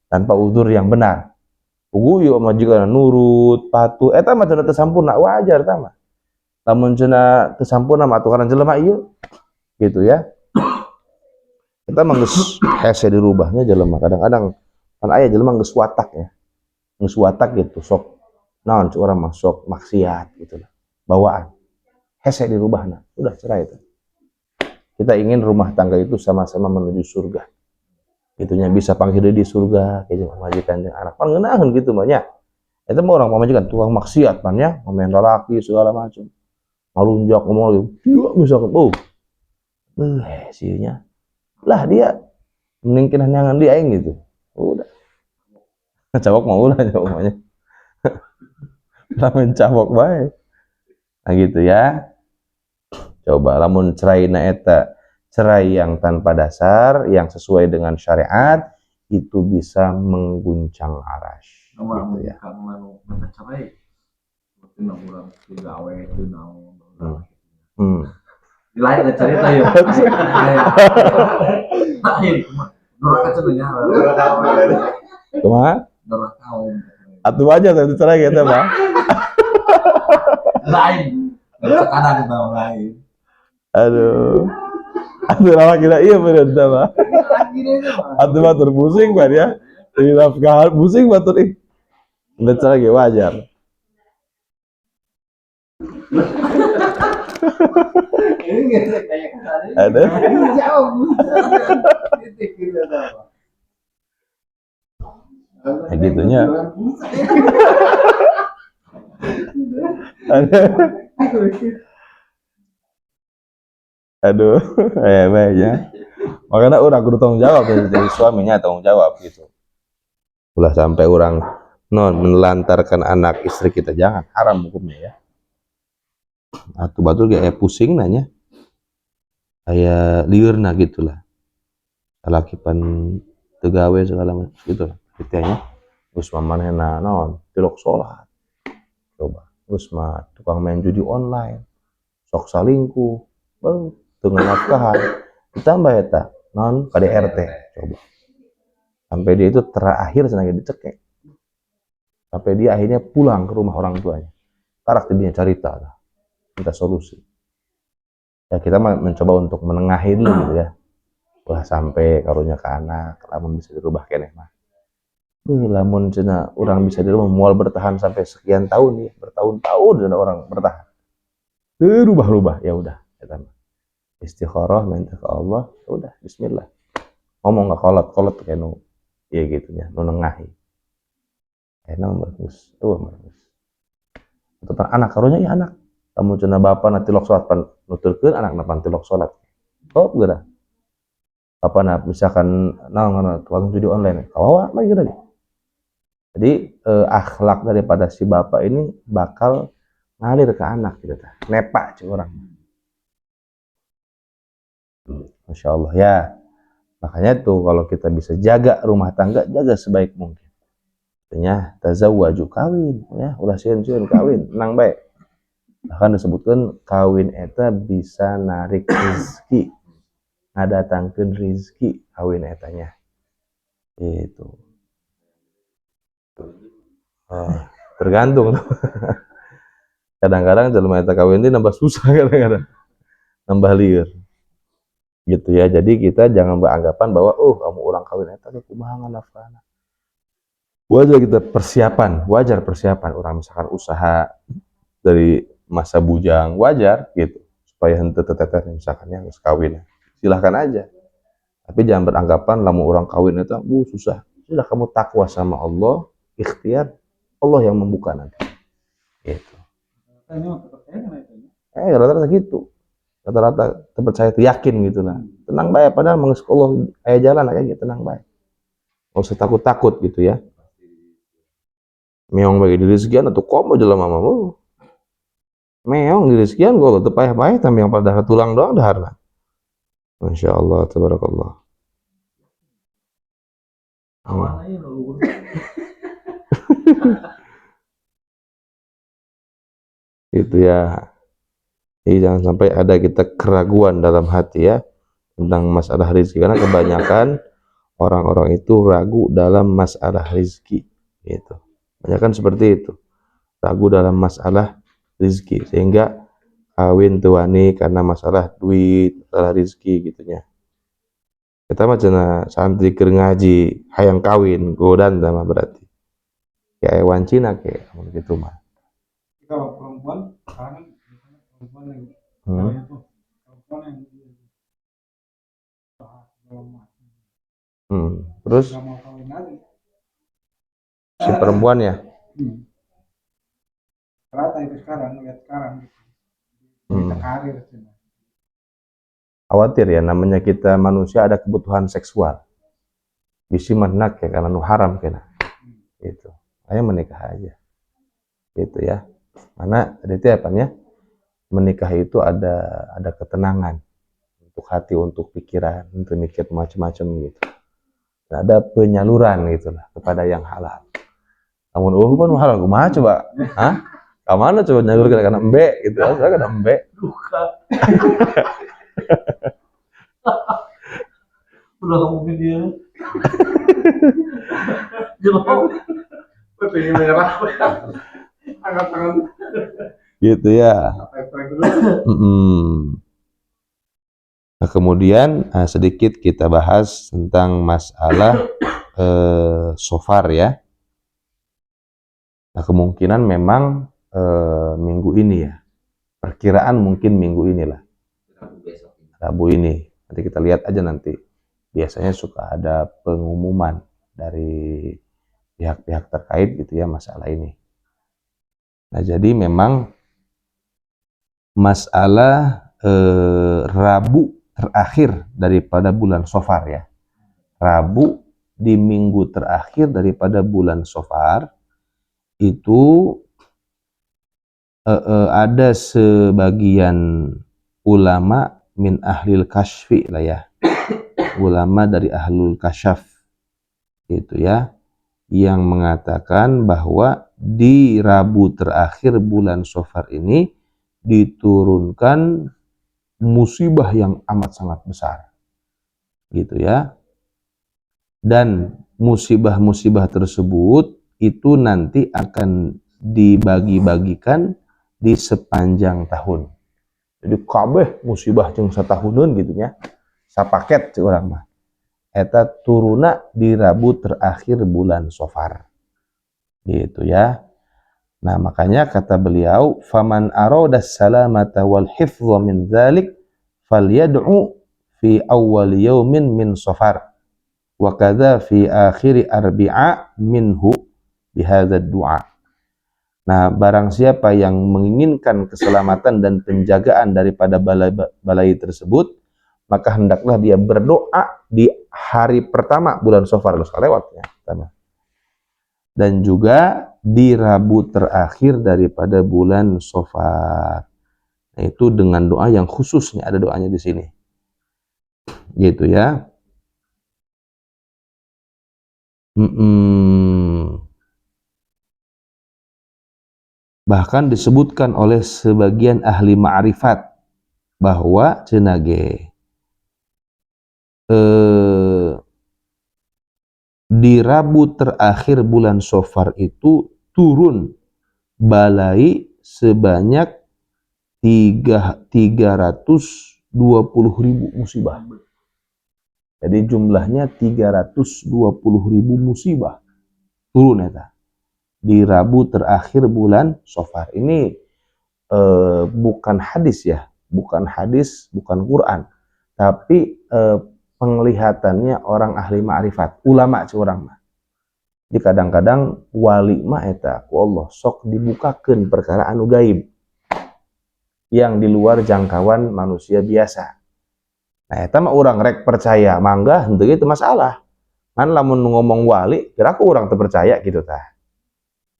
tanpa uzur yang benar. Puguyu majikan nurut patuh eta mah cenah teu sampurna wajar tah mah. Lamun cenah teu sampurna mah atuh kana jelema ieu gitu ya. Kita mah geus hese dirubahnya jelema kadang-kadang kan aya jelema geus watak ya. Geus watak gitu sok naon cu urang mah sok maksiat gitu lah. Bawaan. Hese dirubahna, udah cerai itu. Kita ingin rumah tangga itu sama-sama menuju surga. Itunya bisa panggil di surga kayak majikan jeung anak pan ngeunaheun gitu mah nya. Eta mah urang pamajikan tukang maksiat pan nya, ngomen lalaki segala macam. Malunjak ngomong lagi, dia bisa sieunya. Lah dia mending nyangan dia aing gitu. Udah. Cabok mau ulah maunya. Lamun cabok bae. Nah gitu ya. Coba lamun ceraina eta cerai yang tanpa dasar, yang sesuai dengan syariat, itu bisa mengguncang aras. Gitu ya. Cerai, lain cerita ya. Doraka cenanya. Kumaha? Doraka kawin. Atuh aja tadi cerai gitu, Pak. Lain. Sekarang kita lain. Aduh. Atuh lama kira iya bener Pak. Atuh batur pusing Pak ya. Ini nafkah pusing batur ih. Udah cerai wajar. Ada. Nah, gitunya. Aduh, ya. Makanya orang kudu tanggung jawab dari suaminya tanggung jawab gitu. Ulah sampai orang menelantarkan anak istri kita, jangan, haram hukumnya ya. Atuh batul kayak pusing nanya. Kayak liurna gitulah. Lakipan tegawe segala macam gitu lah. Kitanya geus manehna naon tilok salat. Coba geus mah tukang main judi online. Sok salingkuh. Beuh, teu nafkahan. Ditambah eta non KDRT coba. Sampai dia itu terakhir sengaja dicekek. Sampai dia akhirnya pulang ke rumah orang tuanya. Karakter dia cerita lah. Minta solusi. Ya kita mencoba untuk menengahin dulu gitu ya. Ulah sampai karunya ke anak, lamun bisa dirubah keneh mah. Lamun cenah orang bisa dirubah moal bertahan sampai sekian tahun ya, bertahun-tahun cenah orang bertahan. Rubah-rubah ya udah eta mah. Istikharah minta ke Allah, ya udah bismillah. Ngomong enggak kolot kayak nu ya gitu nya, nu nengahi. Enak bagus, tuh bagus. Untuk anak karunya ya anak. Kamu cenah bapa na tilok salat pan nuturkeun anak na pan tilok salat. Oh, geura. Apa nah misalkan naon tukang judi online kawawa lagi lagi. Jadi akhlak daripada si bapak ini bakal ngalir ke anak gitu tah. Nepa cik orang. Masya Allah ya. Makanya tuh kalau kita bisa jaga rumah tangga, jaga sebaik mungkin. Artinya tazawwaju kawin ya, ulah sieun-sieun kawin, tenang baik. Bahkan disebutkan kawin eta bisa narik rezeki. Ngadatangkeun rezeki kawin etanya. Itu. Tergantung. Kadang-kadang jelema eta kawin ini nambah susah kadang-kadang. Nambah lieur. Gitu ya. Jadi kita jangan beranggapan bahwa kamu orang kawin eta kumaha nafkahna. Wajar kita wajar persiapan orang misalkan usaha dari masa bujang wajar gitu supaya henteu teteter misalkan ya kawin. Silahkan aja. Tapi jangan beranggapan lamun orang kawin itu susah. Sudah kamu takwa sama Allah, ikhtiar Allah yang membuka nanti. Gitu. Rata-rata gitu. Rata-rata terpercaya itu yakin gitu lah. Tenang baik padahal mengus Allah aya jalan aja gitu tenang baik. Enggak usah takut-takut gitu ya. Meong bagi diri sekian atau komo jelema mah. Meong diri sekian gol teu payah-payah tapi yang pada tulang doang daharna. Masya Allah, tabarakallah. Itu ya. Jadi jangan sampai ada kita keraguan dalam hati ya tentang masalah rezeki karena kebanyakan orang-orang itu ragu dalam masalah rezeki gitu. Kebanyakan seperti itu. Ragu dalam masalah rezeki sehingga kawin tuani karena masalah duit, masalah rezeki gitunya. Kita mah cenah santri keur ngaji hayang kawin godan mah berarti. Kayak wancina kayak gitu mah. Kalau perempuan sekarang perempuan yang perempuan yang terus si perempuan ya rata itu sekarang lihat sekarang karir khawatir ya namanya kita manusia ada kebutuhan seksual bisi menak ya karena nu haram kena itu ayo menikah aja gitu ya mana itu apanya menikah itu ada ketenangan untuk hati untuk pikiran untuk mikir macam-macam gitu ada penyaluran gitulah kepada yang halal. Namun kan halal kumaha coba? Hah? Ka mana coba nyalur karena embe gitu. Saya kan embe. Duka. Udah ngomongin dia. Ini merah. Angkat tangan. Gitu ya. Nah, kemudian sedikit kita bahas tentang masalah shofar ya. Nah, kemungkinan memang minggu ini ya. Perkiraan mungkin minggu inilah. Rabu ini. Nanti kita lihat aja nanti. Biasanya suka ada pengumuman dari pihak-pihak terkait gitu ya masalah ini. Nah, jadi memang masalah Rabu terakhir daripada bulan Shofar ya. Rabu di minggu terakhir daripada bulan Shofar itu ada sebagian ulama min ahlil kasyfi lah ya. Ulama dari ahlul kasyaf gitu ya, yang mengatakan bahwa di Rabu terakhir bulan Shofar ini diturunkan musibah yang amat sangat besar gitu ya, dan musibah-musibah tersebut itu nanti akan dibagi-bagikan di sepanjang tahun. Jadi kabeh musibah jeung satahuneun gitu nya sapaket ci urang mah eta turuna di Rabu terakhir bulan Shofar gitu ya. Nah, makanya kata beliau, faman aradas salamata wal hifdha min dzalik falyad'u fi awwal yaumin min Shofar wa kadza fi akhir arbi'a minhu bihadzal du'a. Nah, barang siapa yang menginginkan keselamatan dan penjagaan daripada balai tersebut, maka hendaklah dia berdoa di hari pertama bulan Shofar, lewatnya. Dan juga di Rabu terakhir daripada bulan Shofar. Nah, itu dengan doa yang khususnya, ada doanya di sini. Gitu ya. Bahkan disebutkan oleh sebagian ahli ma'rifat bahwa cenage di Rabu terakhir bulan Shofar itu turun balai sebanyak 320.000 musibah. Jadi jumlahnya 320.000 musibah turun eta di Rabu terakhir bulan Shofar. Ini bukan hadis ya, bukan hadis, bukan Quran, tapi penglihatannya orang ahli ma'rifat, ulama curang mah. Jadi kadang-kadang wali mah eta ku Allah sok dibukakeun perkara anu gaib yang di luar jangkauan manusia biasa. Nah, eta mah urang rek percaya, mangga henteu itu masalah. Kan lamun ngomong wali, kira aku urang teu percaya gitu tah.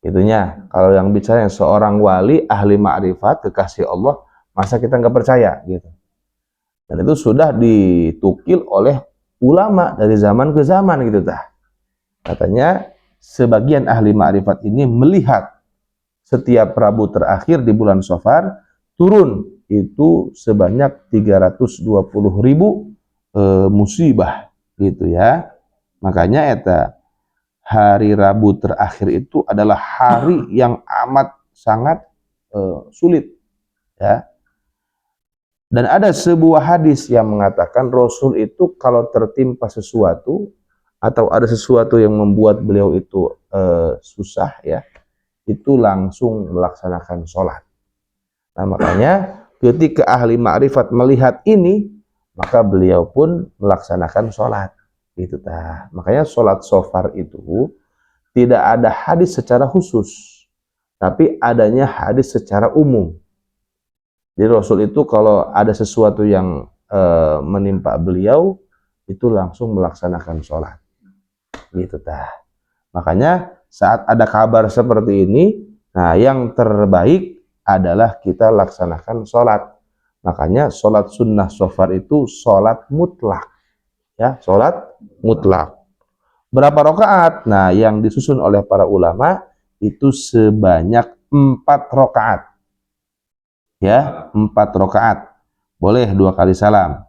Itunya, kalau yang bicara seorang wali, ahli ma'rifat, kekasih Allah, masa kita nggak percaya gitu. Dan itu sudah ditukil oleh ulama dari zaman ke zaman gitu tah. Katanya sebagian ahli ma'rifat ini melihat setiap Rabu terakhir di bulan Shofar turun itu sebanyak 320.000 musibah gitu ya. Makanya eta hari Rabu terakhir itu adalah hari yang amat sangat sulit ya. Dan ada sebuah hadis yang mengatakan Rasul itu kalau tertimpa sesuatu atau ada sesuatu yang membuat beliau itu susah ya, itu langsung melaksanakan sholat. Nah, makanya ketika ahli ma'rifat melihat ini, maka beliau pun melaksanakan sholat. Gitu tah. Makanya sholat Shofar itu tidak ada hadis secara khusus, tapi adanya hadis secara umum. Jadi Rasul itu kalau ada sesuatu yang menimpa beliau, itu langsung melaksanakan sholat. Gitu tah. Makanya saat ada kabar seperti ini, nah yang terbaik adalah kita laksanakan sholat. Makanya sholat sunnah Shofar itu sholat mutlak. Ya, sholat mutlak. Berapa rakaat? Nah, yang disusun oleh para ulama itu sebanyak 4 rakaat. Ya, 4 rakaat. Boleh 2 kali salam.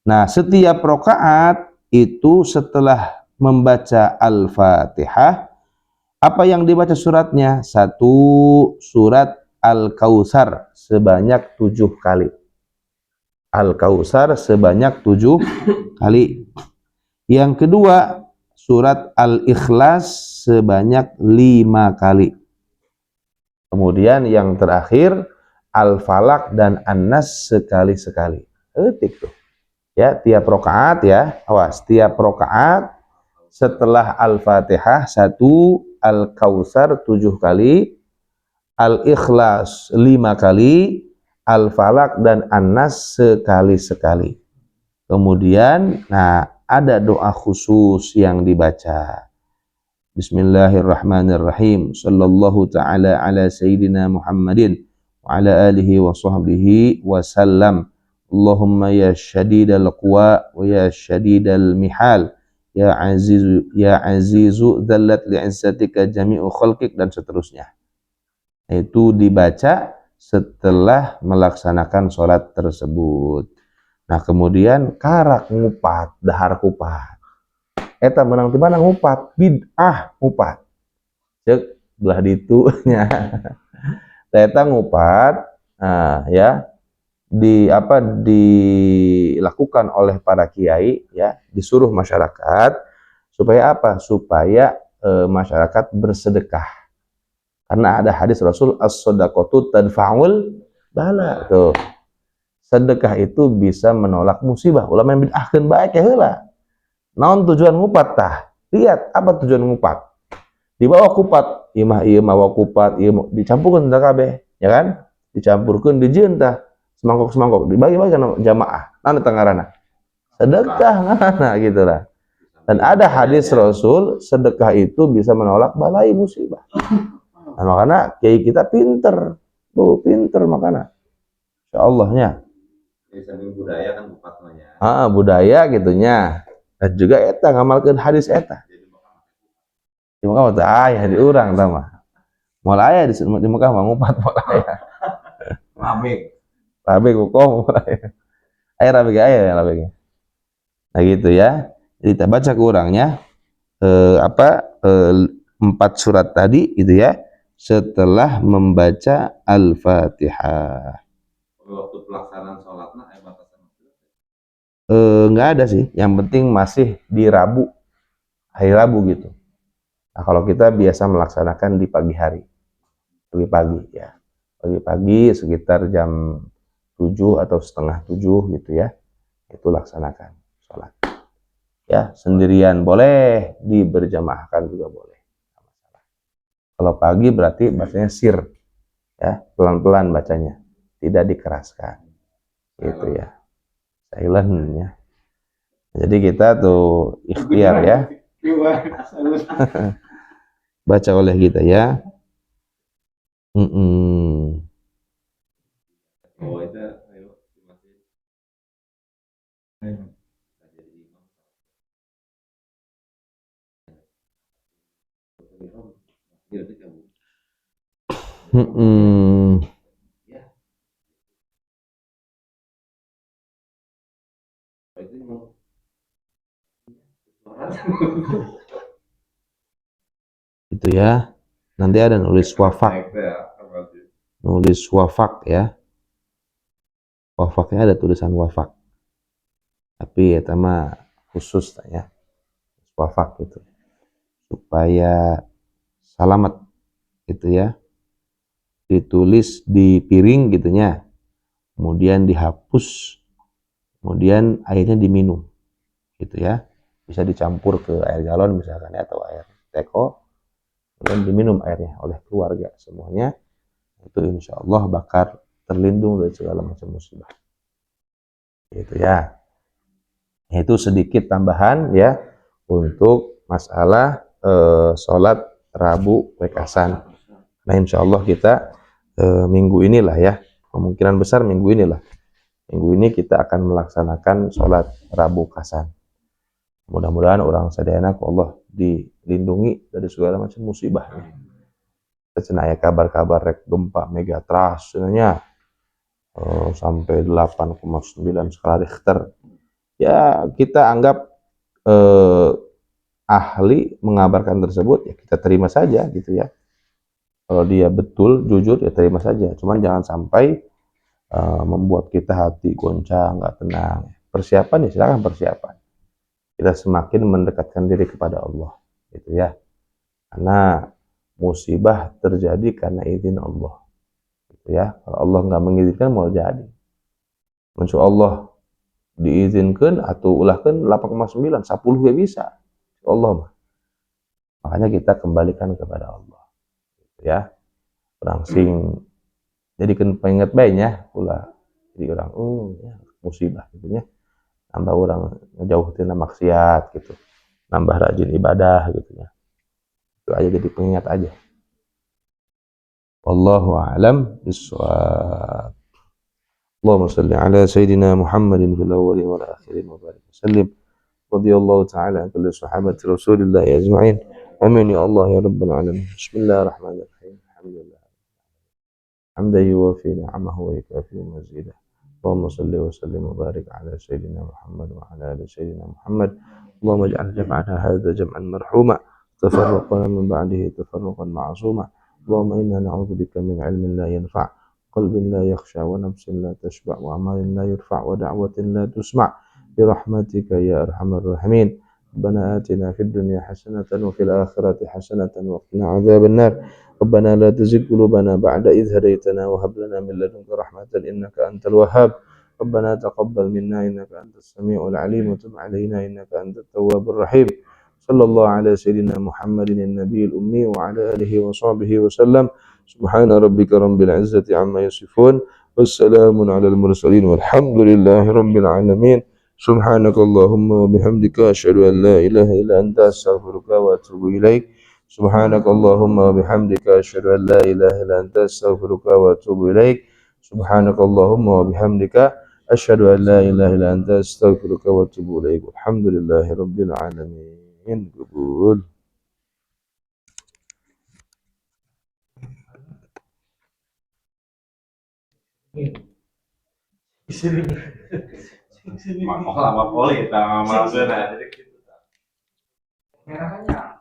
Nah, setiap rakaat itu setelah membaca Al-Fatihah, apa yang dibaca suratnya? Satu surat Al-Kautsar sebanyak 7 kali. Al-Kautsar sebanyak 7 kali. Yang kedua, surat Al-Ikhlas sebanyak 5 kali. Kemudian yang terakhir, Al-Falaq dan An-Nas sekali-sekali. Ketik tuh. Ya, tiap rakaat ya, awas, tiap rakaat setelah Al-Fatihah 1, Al-Kautsar 7 kali, Al-Ikhlas 5 kali, Al-Falaq dan An-Nas sekali-sekali. Kemudian, ada doa khusus yang dibaca. Bismillahirrahmanirrahim. Sallallahu ta'ala ala sayyidina Muhammadin wa ala alihi wa sahbihi wa sallam. Allahumma ya syadidal quwa wa ya syadidal mihal. Ya azizu dhallat li'izzatika jami'u khalqik, dan seterusnya. Itu dibaca setelah melaksanakan sholat tersebut. Nah, kemudian karak ngupat, dahar kupat. Eta menang di mana ngupat? Bid'ah ngupat. Cek belah ditu nya. Eta ngupat, ya dilakukan oleh para kiai, ya, disuruh masyarakat supaya apa? Supaya masyarakat bersedekah. Karena ada hadis Rasul, as-shadaqatu tadfa'ul bala. Tuh. Sedekah itu bisa menolak musibah. Ulama yang bid'ahkeun bae ke heula. Naon tujuan ngupat tah? Lihat apa tujuan ngupat. Dibawa kupat, ieu mah kupat, ieu dicampurkeun teh kabeh, ya kan? Dicampurkeun dijieun tah semangkok-semangkok, dibagi-bagikan jamaah. Naon eta ngaranna? Sedekah ngaranna gitu lah. Dan ada hadis Rasul, sedekah itu bisa menolak balai musibah. Nah, makanya kiai kita pinter. Tuh, pinter makanya. Insyaallah-nya. Di samping budaya kan kupatnya. Budaya gitunya. Dan juga eta ngamalkeun hadis eta. Di Mekah teh aya di urang tah mah. Moal aya di Mekah mah ngupat moal aya. Rabeg kokoh moal aya. Aya rabeg aya rabeg. Nah gitu ya. Jadi kita baca ke urangnya 4 surat tadi gitu ya, setelah membaca Al-Fatihah. Waktu pelaksanaan sholatnya batasan Nggak ada sih, yang penting masih di hari Rabu gitu. Nah, kalau kita biasa melaksanakan di pagi hari, pagi-pagi ya, pagi-pagi sekitar jam 7 atau setengah 7 gitu ya, itu laksanakan sholat. Ya, sendirian boleh, diberjamaahkan juga boleh. Kalau pagi berarti bacanya sir, ya, pelan-pelan bacanya, tidak dikeraskan, gitu ya. Silent ya. Jadi kita tuh ikhtiar ya. Baca oleh kita ya. Oh, itu ayo masih. Itu ya. Nanti ada nulis wafak. Nulis wafak ya. Wafaknya ada tulisan wafak. Tapi ya mah khusus ya. Wafak gitu. Supaya selamat gitu ya. Ditulis di piring gitunya. Kemudian dihapus. Kemudian airnya diminum. Gitu ya. Bisa dicampur ke air galon misalkan ya, atau air teko. Dan diminum airnya oleh keluarga semuanya, itu insya Allah bakal terlindung dari segala macam musibah. Gitu ya. Itu sedikit tambahan ya untuk masalah sholat Rabu Wekasan. Nah insya Allah kita minggu inilah ya, kemungkinan besar minggu inilah. Minggu ini kita akan melaksanakan sholat Rabu Kasan. Mudah-mudahan orang sadayana ku Allah dilindungi dari segala macam musibah. Cenaya kabar-kabar rek gempa megatrust sebenarnya sampai 8,9 skala Richter. Ya kita anggap ahli mengabarkan tersebut, ya kita terima saja gitu ya. Kalau dia betul, jujur, ya terima saja. Cuman jangan sampai membuat kita hati goncang, nggak tenang. Persiapan ya silakan persiapan. Kita semakin mendekatkan diri kepada Allah, gitu ya. Karena musibah terjadi karena izin Allah, gitu ya. Kalau Allah nggak mengizinkan mau jadi. Insya Allah diizinkan atau ulahkan 8,9, 10 ya bisa. Allah mah. Makanya kita kembalikan kepada Allah, gitu ya. Orang sing jadikan pengingat baiknya ulah jadi orang ya, musibah gitu ya. Nambah orang ngejauh tina maksiat gitu. Nambah rajin ibadah gitu ya. Itu aja jadi pengingat aja. Wallahu a'lam bishawab. Allahumma salli ala sayyidina Muhammadin fil awwalin wal akhirin wa barik wasallim. Radiyallahu ta'ala an kulli sahabati Rasulillah ajma'in. Amin ya Allah ya rabbal alamin. Bismillahirrahmanirrahim. Alhamdulillah. Hamdan yuwafi ni'amahu wa yukafi mazidah. اللهم صل وسلم وبارك على سيدنا محمد وعلى ال سيدنا محمد. اللهم اجعل جمعنا هذا جمعا مرحوما تفرقنا من بعده تفرقا معصوما. اللهم انا نعوذ بك من علم لا ينفع قلب لا يخشى ونفس لا تشبع وعمل لا يرفع ودعوة لا تسمع برحمتك يا ارحم الراحمين. ربنا آتنا في الدنيا حسنة وفي الآخرة حسنة وقنا عذاب النار. ربنا لا تزغ قلوبنا بعد إذ هديتنا وهب لنا من لدنك رحمة إنك أنت الوهاب. ربنا تقبل منا إنك أنت السميع العليم وتب علينا إنك أنت التواب الرحيم. صلى الله على سيدنا محمد النبي الأمي وعلى آله وصحبه وسلم. سبحان ربك رب العزة عما يصفون والسلام على المرسلين والحمد لله رب العالمين. سبحانك اللهم وبحمدك أشهد أن لا إله إلا أنت أستغفرك وأتوب إليك. سبحانك اللهم وبحمدك أشهد أن لا إله إلا أنت أستغفرك وأتوب إليك. سبحانك اللهم وبحمدك أشهد أن لا إله إلا أنت أستغفرك وأتوب إليك. الحمد لله رب العالمين. قبول. Mau lama poli, sama jadi gitu. Merahnya.